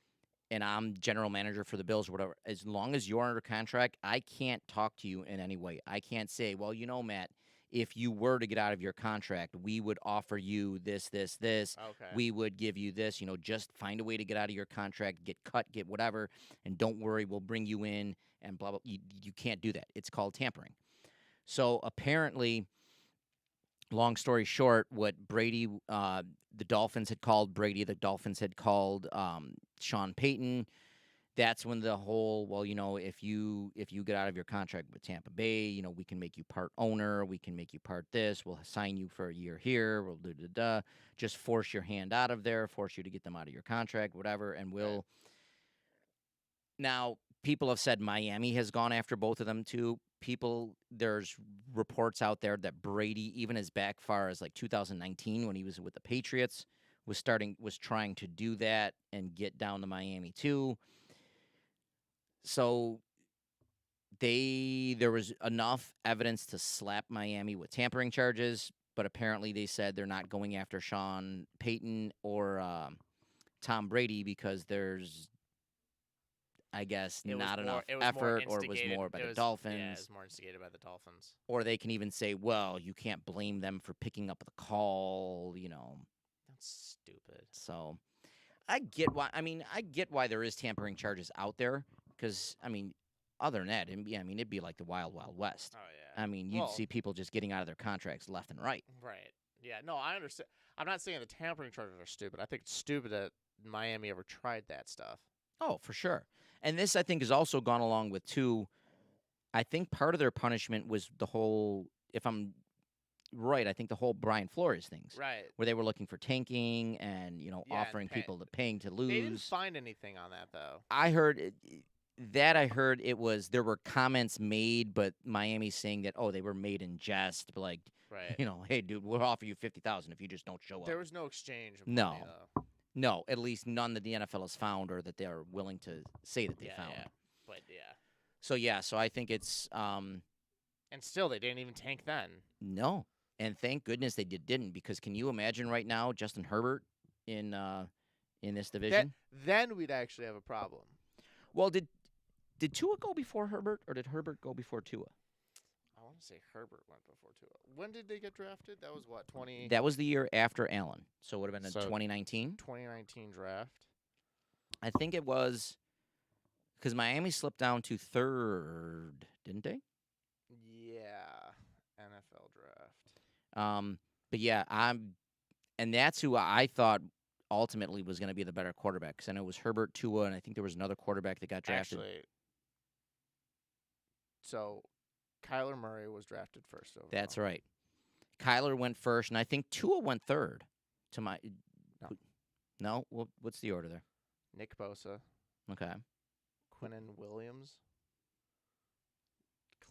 S1: and I'm general manager for the Bills or whatever, as long as you're under contract, I can't talk to you in any way. I can't say, well, Matt, if you were to get out of your contract, we would offer you this, this, this.
S2: okay.
S1: We would give you this. Just find a way to get out of your contract, get cut, get whatever, and don't worry, we'll bring you in and blah blah. You can't do that. It's called tampering. So apparently, long story short, what Brady, the Dolphins had called Brady, the Dolphins had called Sean Payton. That's when the whole, well, if you get out of your contract with Tampa Bay, we can make you part owner, we can make you part this, we'll sign you for a year here, we'll just force your hand out of there, force you to get them out of your contract, whatever, and we'll.
S2: Right.
S1: Now, people have said Miami has gone after both of them too. There's reports out there that Brady, even as back far as like 2019 when he was with the Patriots, was trying to do that and get down to Miami too. So there was enough evidence to slap Miami with tampering charges, but apparently they said they're not going after Sean Payton or Tom Brady because there's, I guess, not enough effort, or it was more by the
S2: Yeah, it
S1: Dolphins.
S2: was more instigated by the Dolphins.
S1: Or they can even say, well, you can't blame them for picking up the call,
S2: That's stupid.
S1: So I get why. I mean, I get why there is tampering charges out there because, I mean, other than that, it'd be like the wild, wild west.
S2: Oh yeah.
S1: I mean, you'd see people just getting out of their contracts left and right.
S2: Right. Yeah. No, I understand. I'm not saying the tampering charges are stupid. I think it's stupid that Miami ever tried that stuff.
S1: Oh, for sure. And this, I think, has also gone along with two. I think part of their punishment was the whole. If I'm right, I think the whole Brian Flores things,
S2: Right.
S1: where they were looking for tanking and
S2: Yeah, and
S1: offering people to paying to
S2: they didn't
S1: lose.
S2: find anything on that though.
S1: I heard that. I heard it was there were comments made, but Miami's saying that they were made in jest, but like
S2: Right.
S1: hey dude, we'll offer you 50,000 if you just don't show up.
S2: There was no exchange of money
S1: No,
S2: though.
S1: no, at least none that the NFL has found or that they are willing to say that they
S2: Yeah,
S1: found.
S2: yeah. But yeah.
S1: So yeah, so I think it's
S2: And still they didn't even tank then.
S1: no, and thank goodness they didn't because can you imagine right now Justin Herbert in this
S2: That
S1: division?
S2: then we'd actually have a problem.
S1: Well, did Tua go before Herbert or did Herbert go before Tua?
S2: I want to say Herbert went before Tua. When did they get drafted? That was what, 20
S1: That was the year after Allen, so it would have been in
S2: So
S1: 2019.
S2: 2019 draft.
S1: I think it was because Miami slipped down to third, didn't they?
S2: Yeah. NFL draft.
S1: But yeah, and that's who I thought ultimately was going to be the better quarterback because I know it was Herbert, Tua, and I think there was another quarterback that got drafted.
S2: Actually, so Kyler Murray was drafted first overall.
S1: That's right. Kyler went first, and I think Tua went third. To my
S2: No.
S1: no, what's the order there?
S2: Nick Bosa,
S1: Okay,
S2: Quinnen Williams,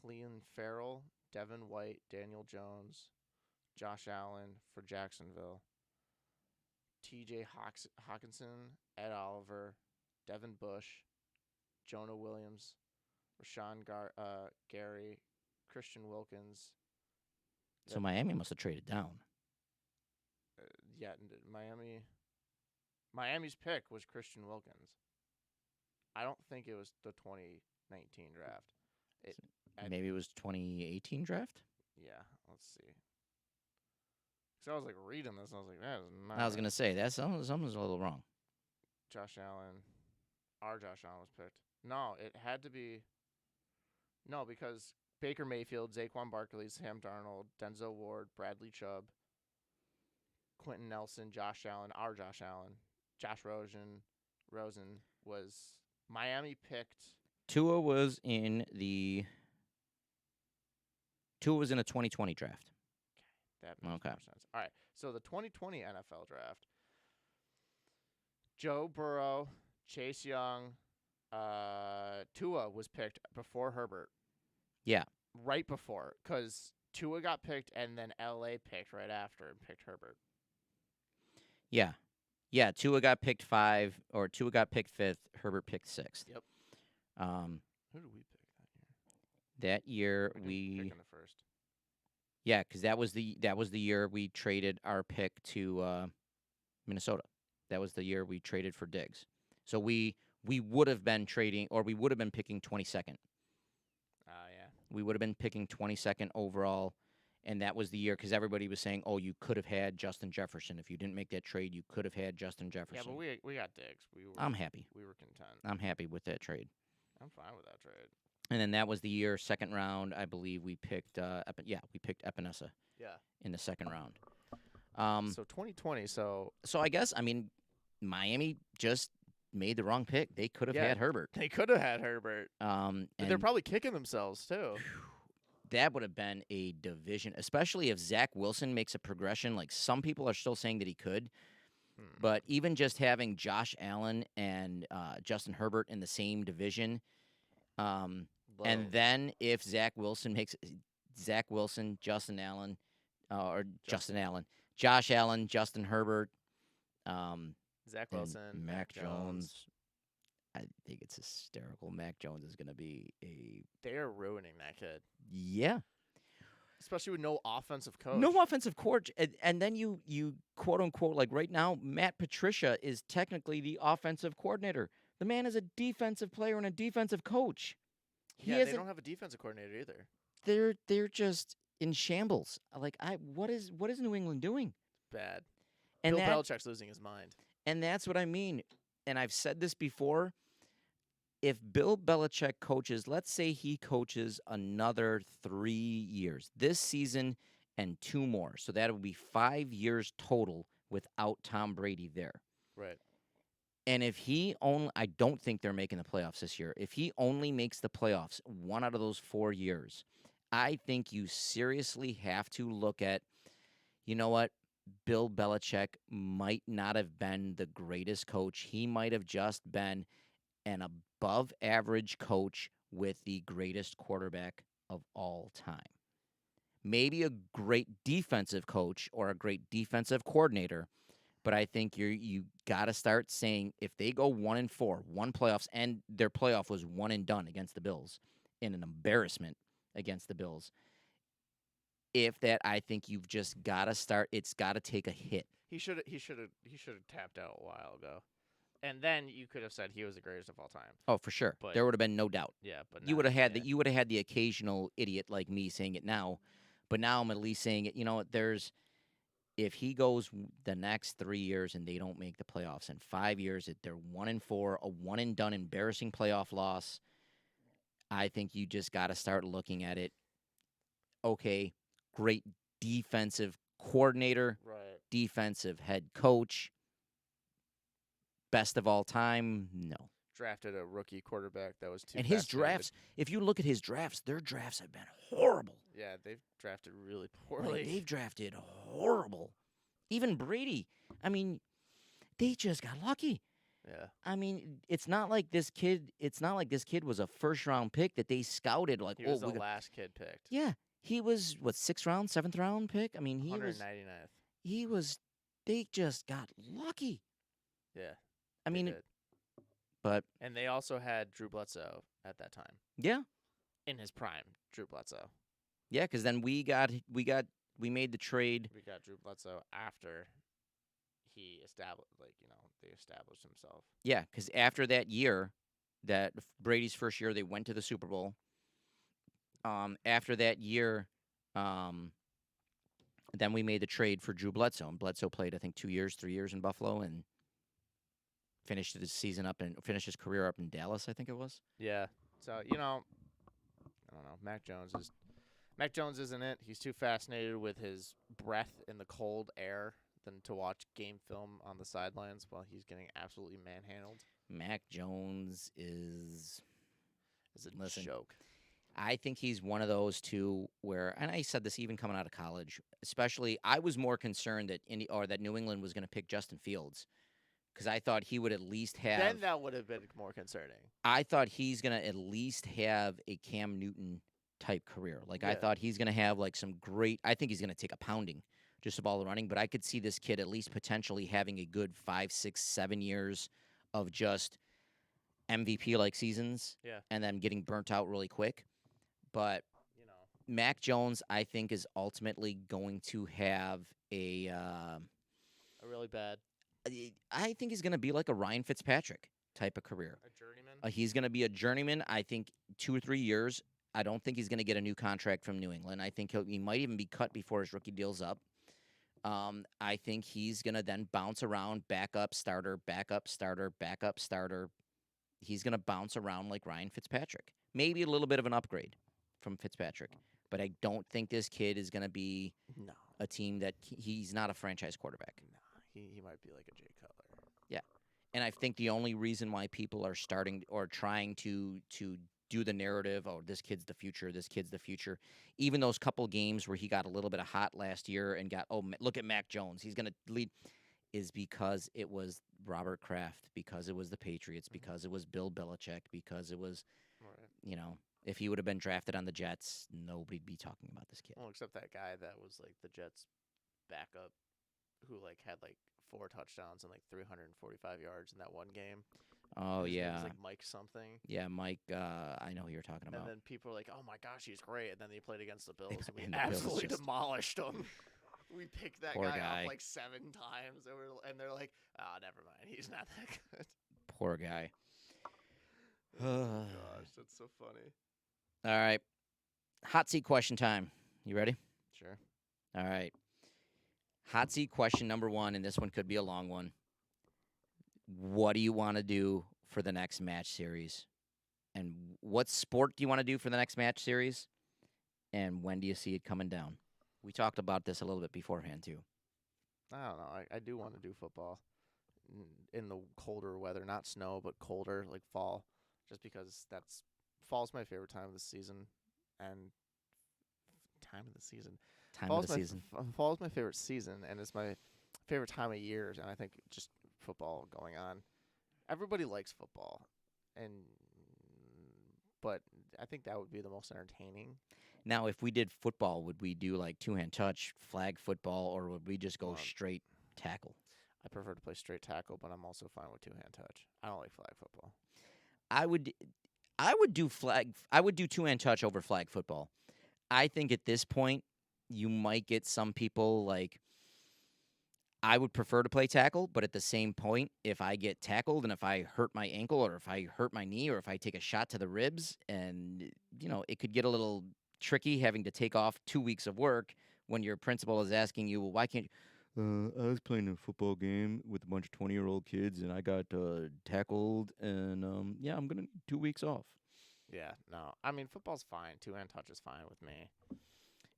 S2: Clean Farrell, Devin White, Daniel Jones, Josh Allen for Jacksonville, T.J. Hawkinson, Ed Oliver, Devin Bush, Jonah Williams, Rashawn Gary, Christian Wilkins.
S1: so Miami must have traded down.
S2: Yeah, Miami's pick was Christian Wilkins. I don't think it was the 2019 draft.
S1: Maybe it was 2018 draft.
S2: Yeah, let's see. Because I was like reading this, and I was like, that is not.
S1: I was gonna say that something's a little wrong.
S2: Josh Allen. Our Josh Allen was picked. No, it had to be. No, because Baker Mayfield, Saquon Barkley, Sam Darnold, Denzel Ward, Bradley Chubb, Quentin Nelson, Josh Allen, our Josh Allen, Josh Rosen was Miami picked.
S1: Tua was in a 2020 draft.
S2: That makes
S1: Okay.
S2: more sense. All right, so the 2020 NFL draft, Joe Burrow, Chase Young, Tua was picked before Herbert.
S1: Yeah.
S2: Right before, because Tua got picked and then LA picked right after and picked Herbert.
S1: Yeah. Yeah, Tua got picked fifth. Herbert picked sixth.
S2: Yep. Who did we pick
S1: That year
S2: we?
S1: we
S2: Pick in the first.
S1: yeah, because that was the year we traded our pick to Minnesota. That was the year we traded for Diggs. So we would have been trading, or we would have been picking 22nd.
S2: Yeah.
S1: We would have been picking 22nd overall, and that was the year because everybody was saying, "Oh, you could have had Justin Jefferson if you didn't make that trade. You could have had Justin Jefferson."
S2: Yeah, but we got Diggs.
S1: I'm happy.
S2: We were content.
S1: I'm happy with that trade.
S2: I'm fine with that trade.
S1: And then that was the year, second round, I believe we picked. We picked Epinesa.
S2: Yeah.
S1: In the second round.
S2: So 2020. So
S1: I guess Miami just made the wrong pick. They could have had Herbert.
S2: They could have had Herbert.
S1: And
S2: they're probably kicking themselves too.
S1: That would have been a division, especially if Zach Wilson makes a progression. Like some people are still saying that he could, but even just having Josh Allen and Justin Herbert in the same division, and then if Zach Wilson, Justin Allen, Josh Allen, Justin Herbert,
S2: Zach Wilson,
S1: Mac Jones. I think it's hysterical. Mac Jones is going to be
S2: They are ruining that kid.
S1: Yeah.
S2: Especially with no offensive coach.
S1: No offensive coach. And then you quote unquote, like right now, Matt Patricia is technically the offensive coordinator. The man is a defensive player and a defensive coach.
S2: They don't have a defensive coordinator either.
S1: They're just in shambles. Like what is New England doing?
S2: Bad.
S1: And
S2: Bill Belichick's losing his mind.
S1: And that's what I mean. And I've said this before. If Bill Belichick coaches, let's say he coaches another 3 years, this season and 2 more. So that would be 5 years total without Tom Brady there.
S2: Right.
S1: And if he only, I don't think they're making the playoffs this year. If he only makes the playoffs 1 out of those 4 years, I think you seriously have to look at, you know what? Bill Belichick might not have been the greatest coach. He might have just been an above average coach with the greatest quarterback of all time. Maybe a great defensive coach or a great defensive coordinator, but I think you got to start saying if they go 1-4, one playoffs, and their playoff was one and done against the Bills in an embarrassment against the Bills. If that, I think you've just got to start. It's got to take a hit.
S2: He should have tapped out a while ago, and then you could have said he was the greatest of all time.
S1: Oh, for sure,
S2: But
S1: there would have been no doubt.
S2: yeah, but
S1: You
S2: not
S1: would have had
S2: yeah.
S1: the you would have had the occasional idiot like me saying it now, but now I'm at least saying it. You know, there's if he goes the next 3 years and they don't make the playoffs, in 5 years they're 1-4, a one and done embarrassing playoff loss. I think you just got to start looking at it. Okay, great defensive coordinator,
S2: Right.
S1: defensive head coach, best of all time. No,
S2: Drafted a rookie quarterback that was too
S1: and his
S2: fascinated.
S1: drafts. If you look at his drafts, their drafts have been horrible.
S2: Yeah, they've drafted really
S1: Like,
S2: poorly.
S1: they've drafted horrible. Even Brady. I mean, they just got lucky.
S2: Yeah.
S1: I mean, it's not like this kid. It's not like this kid was a first round pick that they scouted. Like,
S2: He
S1: oh,
S2: was the
S1: we got.
S2: last kid picked.
S1: Yeah, he was what, sixth round, seventh round pick. I mean, he was.
S2: 199th.
S1: He was. They just got lucky.
S2: Yeah.
S1: I
S2: they
S1: mean,
S2: did.
S1: but
S2: And they also had Drew Bledsoe at that time
S1: yeah,
S2: in his prime. Drew Bledsoe.
S1: yeah, because then we made the trade.
S2: We got Drew Bledsoe after he established, they established himself.
S1: Yeah, because after that year, that Brady's first year, they went to the Super Bowl. After that year, um, then we made the trade for Drew Bledsoe, and Bledsoe played, I think, 2 years, 3 years in Buffalo, and finished his career up in Dallas, I think it was.
S2: Yeah. So I don't know. Mac Jones isn't it. He's too fascinated with his breath in the cold air than to watch game film on the sidelines while he's getting absolutely manhandled.
S1: Mac Jones is.
S2: It's a
S1: Listen,
S2: joke.
S1: I think he's one of those two where, and I said this even coming out of college, especially, I was more concerned that New England was going to pick Justin Fields because I thought he would at least have.
S2: Then that would have been more concerning.
S1: I thought he's going to at least have a Cam Newton type career. Like, I
S2: Yeah.
S1: thought he's going to have like some great. I think he's going to take a pounding just of all the running, but I could see this kid at least potentially having a good 5, 6, 7 years of just MVP like seasons,
S2: Yeah.
S1: and then getting burnt out really quick. But
S2: You know.
S1: Mac Jones, I think, is ultimately going to have a.
S2: A really bad.
S1: I think he's going to be like a Ryan Fitzpatrick type of career.
S2: A journeyman.
S1: He's going to be a journeyman. I think 2 or 3 years. I don't think he's going to get a new contract from New England. I think he might even be cut before his rookie deal's up. I think he's going to then bounce around, backup starter, backup starter, backup starter. He's going to bounce around like Ryan Fitzpatrick. Maybe a little bit of an upgrade from Fitzpatrick. But I don't think this kid is going to be
S2: No.
S1: a team that he's not a franchise quarterback.
S2: No. He might be like a Jay Cutler.
S1: And I think the only reason why people are starting or trying to do the narrative, oh, this kid's the future, even those couple games where he got a little bit of hot last year and got, look at Mac Jones, he's going to lead, is because it was Robert Kraft, because it was the Patriots, because it was Bill Belichick, because it was,
S2: Right.
S1: if he would have been drafted on the Jets, nobody'd be talking about this kid.
S2: Well, except that guy that was like the Jets' backup, who like had like 4 touchdowns and like 345 yards in that one game.
S1: Oh,
S2: His name
S1: yeah.
S2: was like Mike something.
S1: Yeah, Mike, I know who you're talking about.
S2: And then people were like, "Oh my gosh, he's great!" And then he played against the Bills, and we
S1: And the Bills
S2: absolutely
S1: just-
S2: demolished him. We picked that
S1: Poor
S2: guy
S1: guy.
S2: up like 7 times, and they're like, "Oh, never mind, he's not that good."
S1: Poor guy.
S2: Oh gosh, that's so funny.
S1: All right. Hot seat question time. You ready?
S2: Sure.
S1: All right. Hot seat question number 1, and this one could be a long one. What do you want to do for the next match series? And what sport do you want to do for the next match series? And when do you see it coming down? We talked about this a little bit beforehand, too.
S2: I don't know. I do want to do football. in the colder weather, not snow, but colder, like fall, just because that's fall's my favorite time of the season, and time of the season.
S1: Time of the season.
S2: Fall's my favorite season, and it's my favorite time of year. And I think just football going on. Everybody likes football, and but I think that would be the most entertaining.
S1: Now, if we did football, would we do like two-hand touch, flag football, or would we just go
S2: Um,
S1: straight tackle?
S2: I prefer to play straight tackle, but I'm also fine with two hand touch. I don't like flag football.
S1: I would I would do flag I would do two-hand touch over flag football. I think at this point you might get some people like I would prefer to play tackle, but at the same point, if I get tackled and if I hurt my ankle or if I hurt my knee or if I take a shot to the ribs and it could get a little tricky having to take off 2 weeks of work when your principal is asking you, "Well, why can't you?" I was playing a football game with a bunch of 20-year-old kids and I got tackled and yeah, I'm going to need 2 weeks off.
S2: Yeah, no. I mean, football's fine. Two hand touch is fine with me.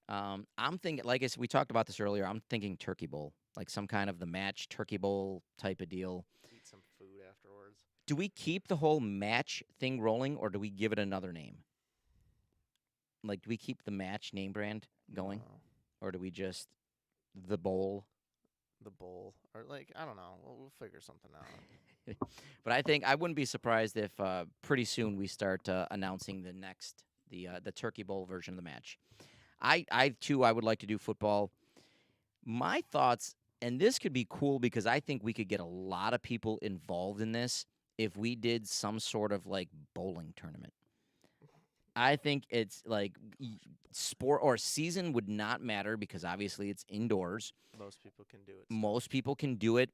S1: I'm thinking, like I said, we talked about this earlier. I'm thinking Turkey Bowl, like some kind of the match Turkey Bowl type of deal.
S2: Eat some food afterwards.
S1: Do we keep the whole match thing rolling, or do we give it another name? Like, do we keep the match name brand going,
S2: No,
S1: or do we just the bowl?
S2: the bowl or like I don't know. We'll figure something out.
S1: But I think I wouldn't be surprised if pretty soon we start announcing the Turkey Bowl version of the match. I too I would like to do football. My thoughts, and this could be cool because I think we could get a lot of people involved in this if we did some sort of like bowling tournament. I think it's like sport or season would not matter because obviously it's indoors.
S2: Most people can do it still.
S1: Most people can do it.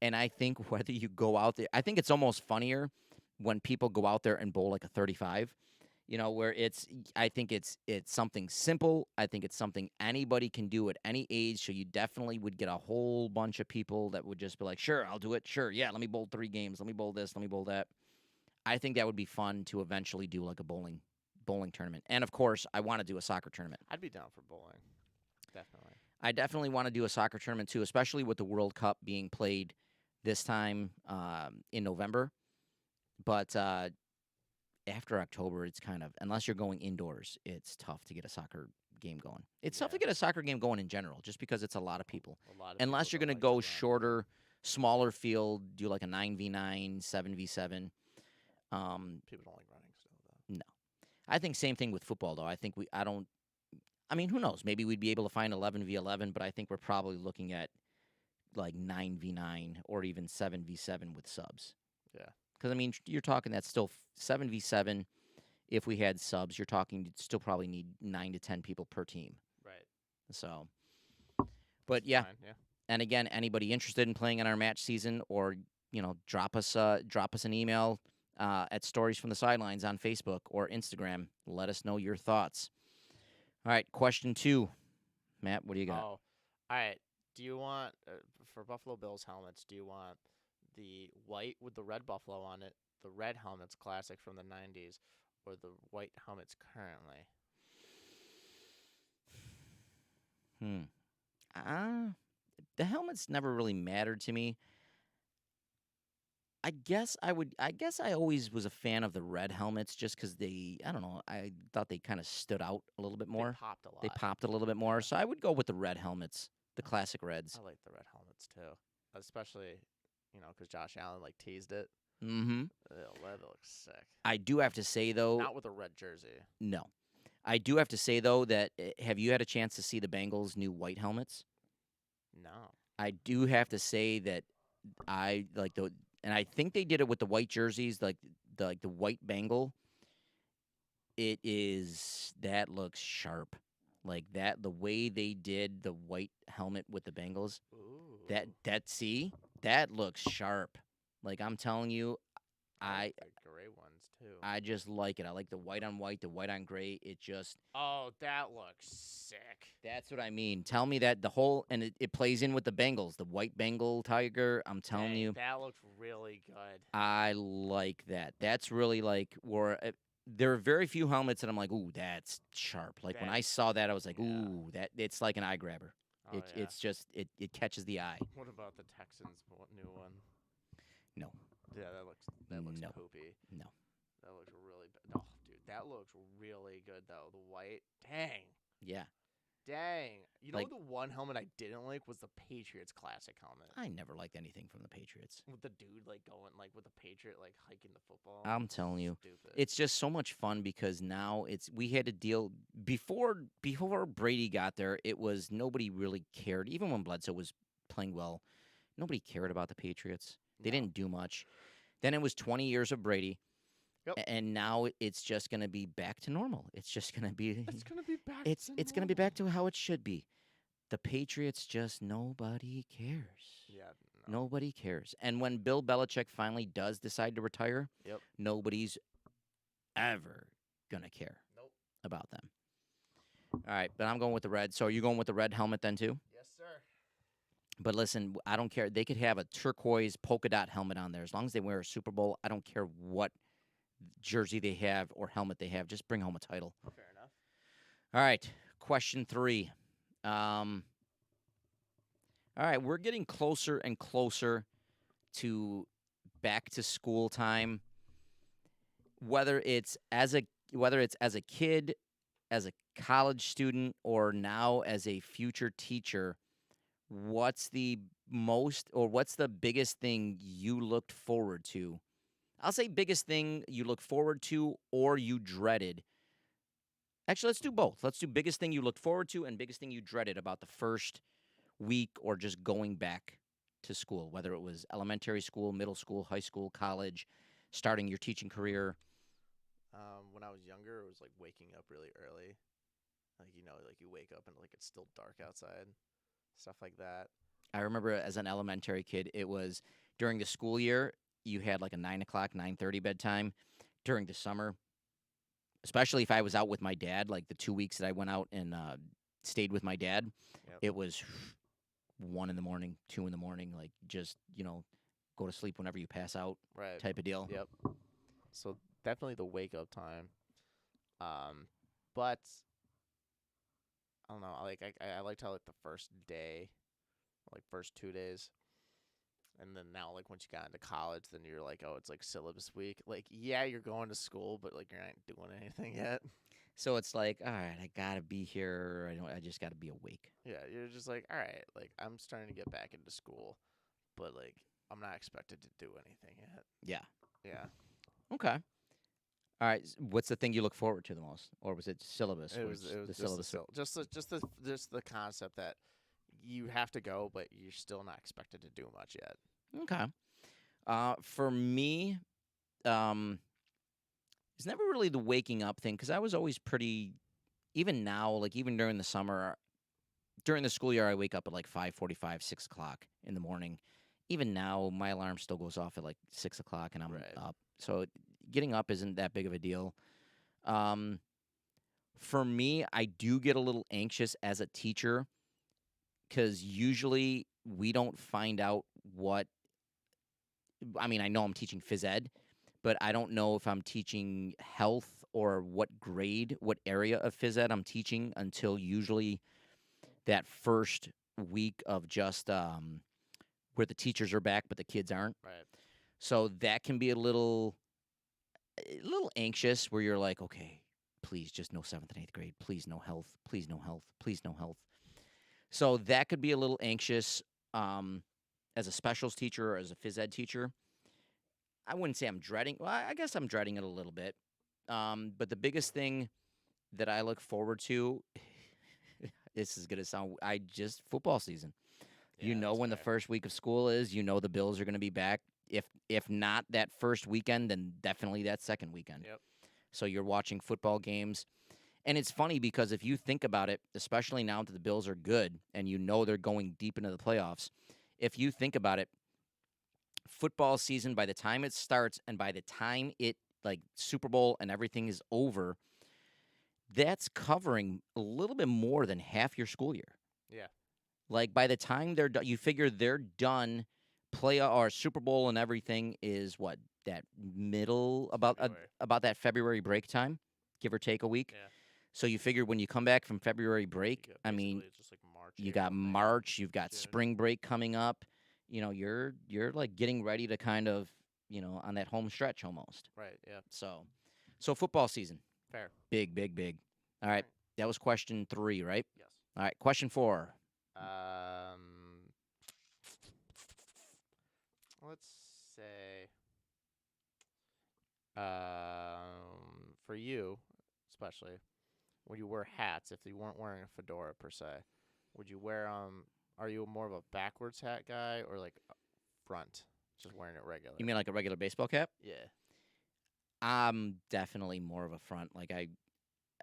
S1: And I think whether you go out there, I think it's almost funnier when people go out there and bowl like a 35. Where I think it's something simple. I think it's something anybody can do at any age. So you definitely would get a whole bunch of people that would just be like, sure, I'll do it. Sure, yeah, let me bowl 3 games. Let me bowl this. Let me bowl that. I think that would be fun to eventually do like a bowling tournament. And of course, I want to do a soccer tournament.
S2: I'd be down for bowling. Definitely.
S1: I definitely want to do a soccer tournament too, especially with the World Cup being played this time in November. But after October, it's kind of, unless you're going indoors, it's tough to get a soccer game going. It's tough to
S2: Yeah.
S1: get a soccer game going in general, just because it's a lot of people.
S2: A lot of people
S1: Unless you're
S2: don't
S1: going to
S2: like to
S1: go
S2: run.
S1: shorter, smaller field, do like a 9v9, 7v7.
S2: People don't like running still though.
S1: No. I think same thing with football, though. I mean, who knows? Maybe we'd be able to find 11v11, but I think we're probably looking at like 9v9 or even 7v7 with subs.
S2: Yeah.
S1: Because, I mean, you're talking that's still 7v7. If we had subs, you're talking you'd still probably need 9 to 10 people per team.
S2: Right.
S1: So, but yeah.
S2: Fine. Yeah.
S1: And again, anybody interested in playing in our match season or, drop us an email at Stories from the Sidelines on Facebook or Instagram. Let us know your thoughts. All right, question 2. Matt, what do you got?
S2: Oh, all right. Do you want for Buffalo Bills helmets? Do you want the white with the red buffalo on it, the red helmets classic from the '90s, or the white helmets currently?
S1: The helmets never really mattered to me. I guess I always was a fan of the red helmets just because I don't know, I thought they kind of stood out a little bit more.
S2: They popped a lot.
S1: They popped a little bit more.
S2: Yeah.
S1: So I would go with the red helmets, the classic reds.
S2: I like the red helmets too, especially because Josh Allen like teased it.
S1: Mm-hmm.
S2: That looks sick.
S1: I do have to say, though,
S2: Not with a red jersey.
S1: no. I do have to say, though, that have you had a chance to see the Bengals' new white helmets?
S2: No.
S1: I do have to say that I like and I think they did it with the white jerseys, like the white Bengal. That looks sharp, like that. The way they did the white helmet with the Bengals,
S2: Ooh.
S1: that looks sharp. Like I'm telling you,
S2: I
S1: I
S2: like the gray ones too.
S1: I just like it. I like the white on white, the white on gray. It just
S2: Oh, that looks sick.
S1: that's what I mean. Tell me that and it plays in with the Bengals, the white Bengal tiger. I'm telling
S2: Dang,
S1: you.
S2: that looks really good.
S1: I like that. That's really like where there are very few helmets that I'm like, ooh, that's sharp. Like when I
S2: That's-
S1: saw that, I was like,
S2: yeah.
S1: ooh, that it's like an eye grabber.
S2: Oh, yeah.
S1: It's just it catches the eye.
S2: What about the Texans new one?
S1: No.
S2: Yeah, that looks
S1: No.
S2: poopy.
S1: No.
S2: That looks really bad. Oh, dude, that looks really good though. The white, dang,
S1: Yeah.
S2: dang. You know
S1: Like
S2: the one helmet I didn't like was the Patriots classic helmet
S1: I never liked anything from the Patriots.
S2: with the dude like going like with the Patriot like hiking the football.
S1: I'm telling you,
S2: Stupid.
S1: it's just so much fun because now it's we had to deal before Brady got there. It was nobody really cared. Even when Bledsoe was playing well, nobody cared about the Patriots. They
S2: No.
S1: didn't do much. Then it was 20 years of Brady,
S2: Yep.
S1: and now it's just going to be back to normal. It's just going to be
S2: It's gonna be back to
S1: it's going to be
S2: normal.
S1: back to how it should be. The Patriots just nobody cares.
S2: Yeah. No.
S1: Nobody cares. And when Bill Belichick finally does decide to retire,
S2: Yep.
S1: nobody's ever gonna care
S2: Nope.
S1: about them. All right, but I'm going with the red. So are you going with the red helmet then too?
S2: Yes, sir.
S1: But listen, I don't care. They could have a turquoise polka dot helmet on there as long as they wear a Super Bowl. I don't care what jersey they have or helmet they have. Just bring home a title.
S2: Fair enough.
S1: All right, question 3. Um, all right, we're getting closer and closer to back to school time. Whether it's as a kid, as a college student, or now as a future teacher, what's the what's the biggest thing you looked forward to? I'll say biggest thing you look forward to or you dreaded. Actually, let's do both. Let's do biggest thing you looked forward to and biggest thing you dreaded about the first week or just going back to school, whether it was elementary school, middle school, high school, college, starting your teaching career.
S2: When I was younger, it was like waking up really early. Like like you wake up and like it's still dark outside, stuff like that.
S1: I remember as an elementary kid, it was during the school year, you had like a 9 o'clock, 9:30 bedtime. During the summer, especially if I was out with my dad, like the 2 weeks that I went out and stayed with my dad,
S2: Yep.
S1: it was 1 in the morning, 2 in the morning, like just, go to sleep whenever you pass out
S2: Right.
S1: type of deal.
S2: Yep. So definitely the wake up time. But I don't know. I liked how like the first day, like first 2 days, and then now like once you got into college, then you're like, oh, it's like syllabus week. Like yeah, you're going to school, but like you're not doing anything yet.
S1: So it's like, all right, I gotta be here. I just gotta be awake.
S2: Yeah, you're just like, all right, like I'm starting to get back into school, but like I'm not expected to do anything yet.
S1: Yeah.
S2: Yeah.
S1: Okay. All right. What's the thing you look forward to the most, or was it syllabus?
S2: It
S1: where
S2: was
S1: it's
S2: it was
S1: the
S2: just the
S1: syllabus.
S2: just the concept that you have to go, but you're still not expected to do much yet.
S1: Okay. For me, um, it's never really the waking up thing because I was always pretty. Even now, like even during the summer, during the school year, I wake up at like 5:45, 6 o'clock in the morning. Even now, my alarm still goes off at like 6 o'clock, and I'm
S2: Right.
S1: up. So getting up isn't that big of a deal. Um, for me, I do get a little anxious as a teacher because usually we don't find out what. I mean, I know I'm teaching phys ed, but I don't know if I'm teaching health or what grade, what area of phys ed I'm teaching until usually that first week of just where the teachers are back but the kids aren't.
S2: Right.
S1: So that can be a little anxious where you're like, okay, please just no 7th and 8th grade. Please no health. Please no health. Please no health. So that could be a little anxious as a specials teacher or as a phys ed teacher. I wouldn't say I'm dreading. Well, I guess I'm dreading it a little bit. But the biggest thing that I look forward to, this is gonna sound, I just football season. You
S2: Yeah,
S1: know
S2: that's
S1: when the
S2: fair.
S1: first week of school is. You know the Bills are gonna be back. If not that first weekend, then definitely that second weekend.
S2: Yep.
S1: So you're watching football games, and it's funny because if you think about it, especially now that the Bills are good and you know they're going deep into the playoffs, if you think about it, football season by the time it starts and by the time it like Super Bowl and everything is over, that's covering a little bit more than half your school year.
S2: Yeah.
S1: Like by the time they're done, you figure they're done. Play or Super Bowl and everything is what that middle
S2: February.
S1: about that February break time, give or take a week.
S2: Yeah.
S1: So you figure when you come back from February break,
S2: You got
S1: I mean,
S2: basically just like March,
S1: you got
S2: April, May,
S1: March, you've got
S2: June.
S1: spring break coming up, you're like getting ready to kind of, on that home stretch almost.
S2: Right. Yeah.
S1: So football season,
S2: Fair.
S1: big, big, big. All
S2: All
S1: right,
S2: right.
S1: that was question 3, right?
S2: Yes.
S1: All right, question 4.
S2: Um. Let's say. For you, especially, would you wear hats if you weren't wearing a fedora per se? Would you wear Are you more of a backwards hat guy or like front, just wearing it regular?
S1: You mean like a regular baseball cap?
S2: Yeah.
S1: I'm definitely more of a front. Like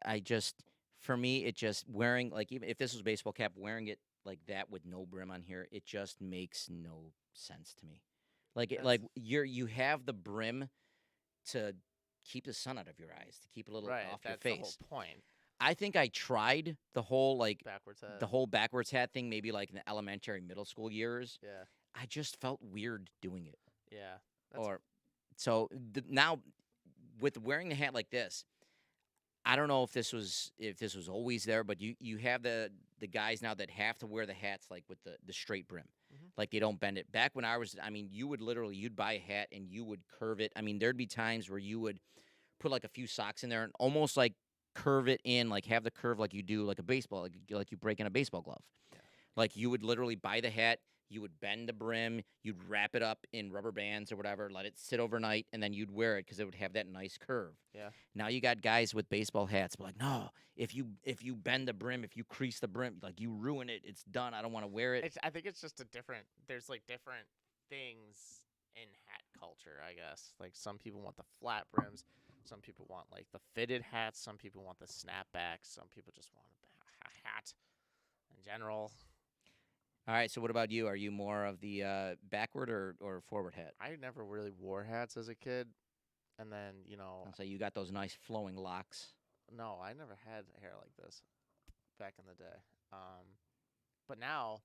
S1: I just, for me, it just wearing, like, even if this was a baseball cap, wearing it like that with no brim on here, it just makes no sense to me. Like
S2: That's
S1: you have the brim to keep the sun out of your eyes, to keep a little
S2: right.
S1: off your
S2: That's the whole
S1: face.
S2: point.
S1: I think I tried
S2: Backwards hat.
S1: the whole backwards hat thing maybe like in the elementary, middle school years.
S2: Yeah.
S1: I just felt weird doing it.
S2: Yeah. That's
S1: Or so now with wearing the hat like this, I don't know if this was always there, but you have the guys now that have to wear the hats like with the straight brim.
S2: hmm
S1: Like they don't bend it. Back when I mean, you would literally you'd buy a hat and you would curve it. I mean, there'd be times where you would put like a few socks in there and almost like curve it in, like have the curve like you do like a baseball, like you break in a baseball glove.
S2: yeah.
S1: Like you would literally buy the hat, you would bend the brim, you'd wrap it up in rubber bands or whatever, let it sit overnight, and then you'd wear it because it would have that nice curve.
S2: Yeah.
S1: Now you got guys with baseball hats, but like, no, if you bend the brim, if you crease the brim, like you ruin it. It's done. I don't want to wear it.
S2: I think it's just a different. There's like different things in hat culture. I guess like some people want the flat brims, some people want like the fitted hats, some people want the snapbacks, some people just want a hat in general.
S1: All right. So what about you? Are you more of the backward or forward hat?
S2: I never really wore hats as a kid, and then
S1: I'll say you got those nice flowing locks.
S2: no, I never had hair like this back in the day. But now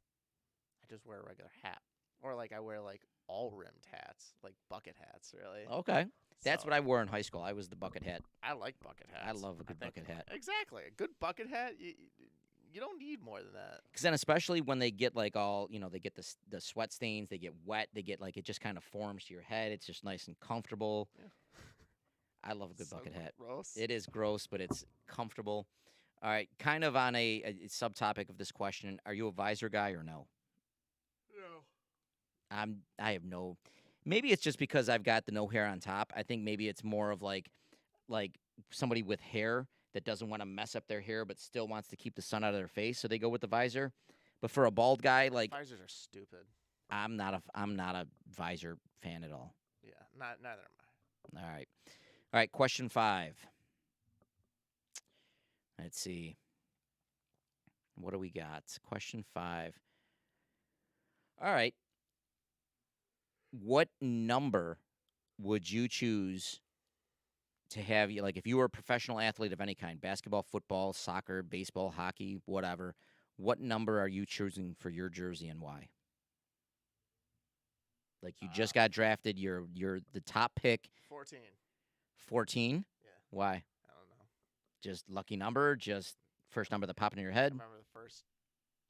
S2: I just wear a regular hat, or like I wear like all rimmed hats, like bucket hats, really.
S1: Okay. That's
S2: So
S1: what I wore in high school. I was the bucket hat.
S2: I like bucket
S1: I
S2: hats.
S1: love a good
S2: think
S1: bucket hat.
S2: exactly a good bucket hat. You don't need more than that.
S1: Because then, especially when they get like all, they get the sweat stains, they get wet, they get like it just kind of forms to your head. It's just nice and comfortable.
S2: Yeah.
S1: I love a good
S2: So
S1: bucket hat.
S2: gross.
S1: It is gross, but it's comfortable. All right, kind of on a subtopic of this question: are you a visor guy or no?
S2: No.
S1: I have no. Maybe it's just because I've got the no hair on top. I think maybe it's more of like somebody with hair that doesn't want to mess up their hair but still wants to keep the sun out of their face, so they go with the visor. But for a bald guy, like
S2: Visors are stupid.
S1: I'm not a visor fan at all.
S2: Yeah. Not neither am
S1: All right. All right, question 5. Let's see. What do we got? Question 5. All right. What number would you choose to have you, like, if you were a professional athlete of any kind, basketball, football, soccer, baseball, hockey, whatever, what number are you choosing for your jersey and why? Like you
S2: I.
S1: just got drafted, you're the top pick,
S2: 14.
S1: 14.
S2: Yeah.
S1: Why?
S2: I don't know.
S1: Just lucky number, just first number that popped in your
S2: I
S1: head?
S2: remember the first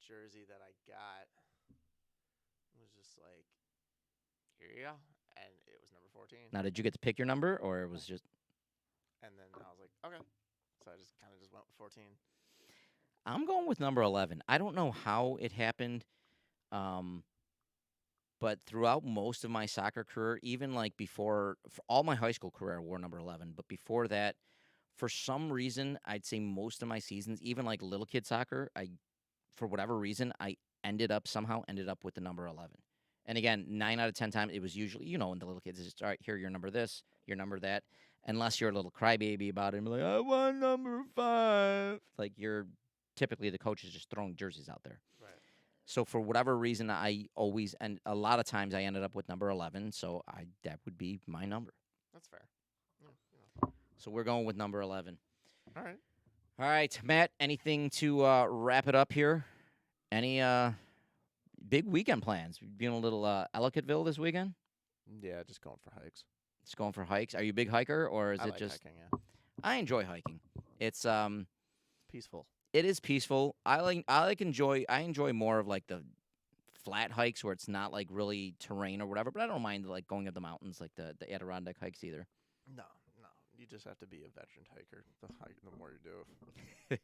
S2: jersey that I got was just like, here you go, and it was number 14.
S1: Now, did you get to pick your number or it was just
S2: And then I was like, okay. So I just kind of just went with 14.
S1: I'm going with number 11. I don't know how it happened. Um but throughout most of my soccer career, even like before for all my high school career, I wore number 11. But before that, for some reason, I'd say most of my seasons, even like little kid soccer, for whatever reason, I somehow ended up with the number 11. And again, 9 out of 10 times, it was usually, in the little kids, it's just, all right, here, your number this, your number that. Unless you're a little crybaby about it and be like, I want number 5. Like, you're typically the coach is just throwing jerseys out there.
S2: Right.
S1: So for whatever reason, I always, and a lot of times I ended up with number 11. So that would be my number.
S2: That's fair. Yeah.
S1: So we're going with number 11.
S2: All right.
S1: All right, Matt, anything to wrap it up here? Any big weekend plans? Being a little Ellicottville this weekend?
S2: Yeah, just going for hikes.
S1: Just going for hikes? Are you a big hiker or is
S2: I
S1: it
S2: like
S1: just
S2: hiking, yeah.
S1: I enjoy hiking. It's
S2: Peaceful.
S1: it is peaceful. I enjoy more of like the flat hikes where it's not like really terrain or whatever. But I don't mind like going up the mountains like the Adirondack hikes either.
S2: No, no. You just have to be a veteran hiker. The more you do.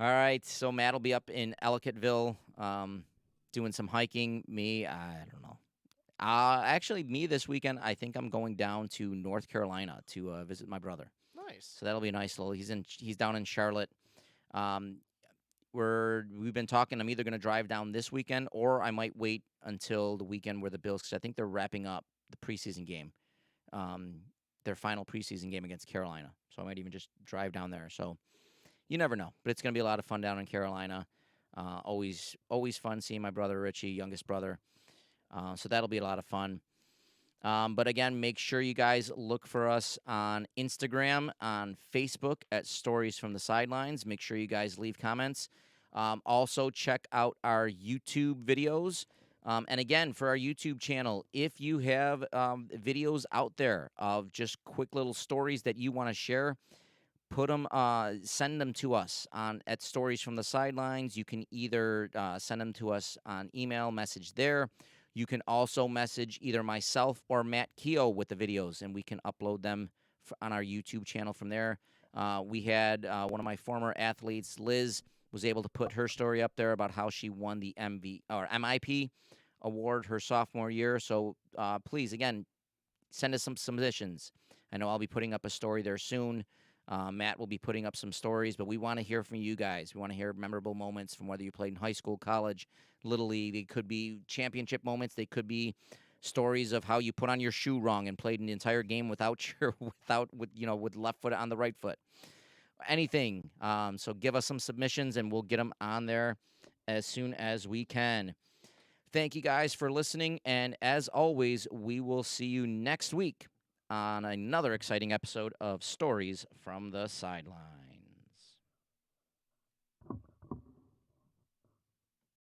S1: All right, so Matt will be up in Ellicottville, doing some hiking. Me, I don't know. Actually, me this weekend, I think I'm going down to North Carolina to visit my brother.
S2: Nice.
S1: So that'll be a nice little. He's down in Charlotte. Um, we've been talking. I'm either going to drive down this weekend or I might wait until the weekend where the Bills, because I think they're wrapping up the preseason game, um, their final preseason game against Carolina. So I might even just drive down there. So you never know, but it's going to be a lot of fun down in Carolina. Always fun seeing my brother Richie, youngest brother. So that'll be a lot of fun. But again, make sure you guys look for us on Instagram, on Facebook at Stories from the Sidelines. Make sure you guys leave comments. Also, check out our YouTube videos. And again, for our YouTube channel, if you have videos out there of just quick little stories that you want to share, send them to us on at Stories from the Sidelines. You can either send them to us on email, message there. You can also message either myself or Matt Keogh with the videos, and we can upload them on our YouTube channel from there. We had one of my former athletes, Liz, was able to put her story up there about how she won the MIP award her sophomore year. So please, again, send us some submissions. I know I'll be putting up a story there soon. Matt will be putting up some stories, but we want to hear from you guys. We want to hear memorable moments from whether you played in high school, college, little league. They could be championship moments. They could be stories of how you put on your shoe wrong and played an entire game without with left foot on the right foot. Anything. So give us some submissions and we'll get them on there as soon as we can. Thank you guys for listening, and as always, we will see you next week on another exciting episode of Stories from the Sideline.